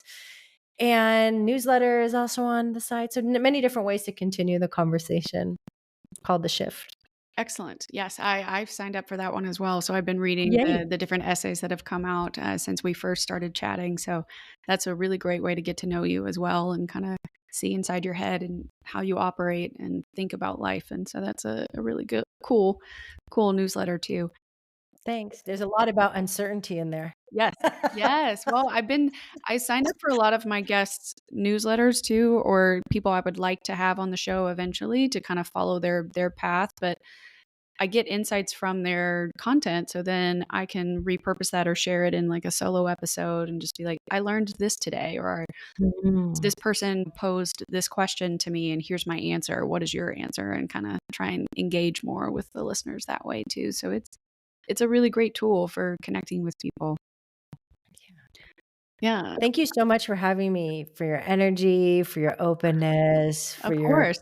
And newsletter is also on the site. So many different ways to continue the conversation called The Shift. Excellent. Yes, I've signed up for that one as well. So I've been reading Yay. the different essays that have come out since we first started chatting. So that's a really great way to get to know you as well and kind of see inside your head and how you operate and think about life. And so that's a really good, cool newsletter too. Thanks. There's a lot about uncertainty in there. Yes. Yes. Well, I signed up for a lot of my guests' newsletters too, or people I would like to have on the show eventually to kind of follow their path. But I get insights from their content. So then I can repurpose that or share it in like a solo episode and just be like, I learned this today, or Mm. this person posed this question to me and here's my answer. What is your answer? And kind of try and engage more with the listeners that way too. So it's a really great tool for connecting with people. Yeah, Thank you so much for having me, for your energy, for your openness, of course.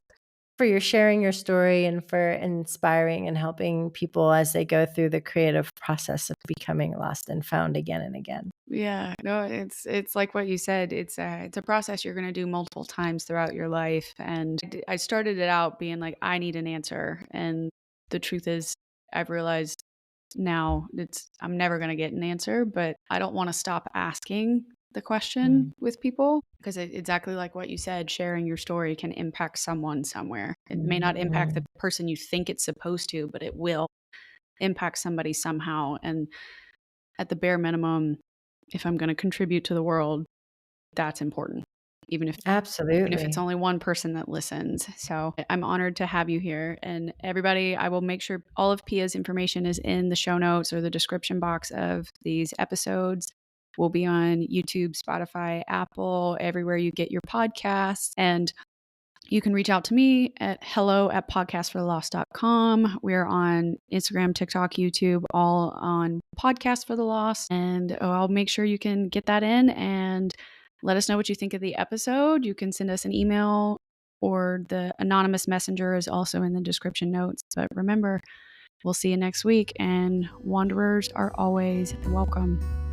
for your sharing your story and for inspiring and helping people as they go through the creative process of becoming lost and found again and again. Yeah, no, it's like what you said. It's a process you're going to do multiple times throughout your life. And I started it out being like, I need an answer, and the truth is, I've realized now I'm never going to get an answer, but I don't want to stop asking the question Mm. with people because exactly like what you said, sharing your story can impact someone somewhere. It may not impact the Mm. person you think it's supposed to, but it will impact somebody somehow. And at the bare minimum, if I'm going to contribute to the world, that's important. Even if it's Absolutely. only one person that listens. So I'm honored to have you here. And everybody, I will make sure all of Pia's information is in the show notes or the description box of these episodes. We'll be on YouTube, Spotify, Apple, everywhere you get your podcasts. And you can reach out to me at hello@podcastforthelost.com. We're on Instagram, TikTok, YouTube, all on Podcast for the Lost. And I'll make sure you can get that in and let us know what you think of the episode. You can send us an email or the anonymous messenger is also in the description notes. But remember, we'll see you next week, and wanderers are always welcome.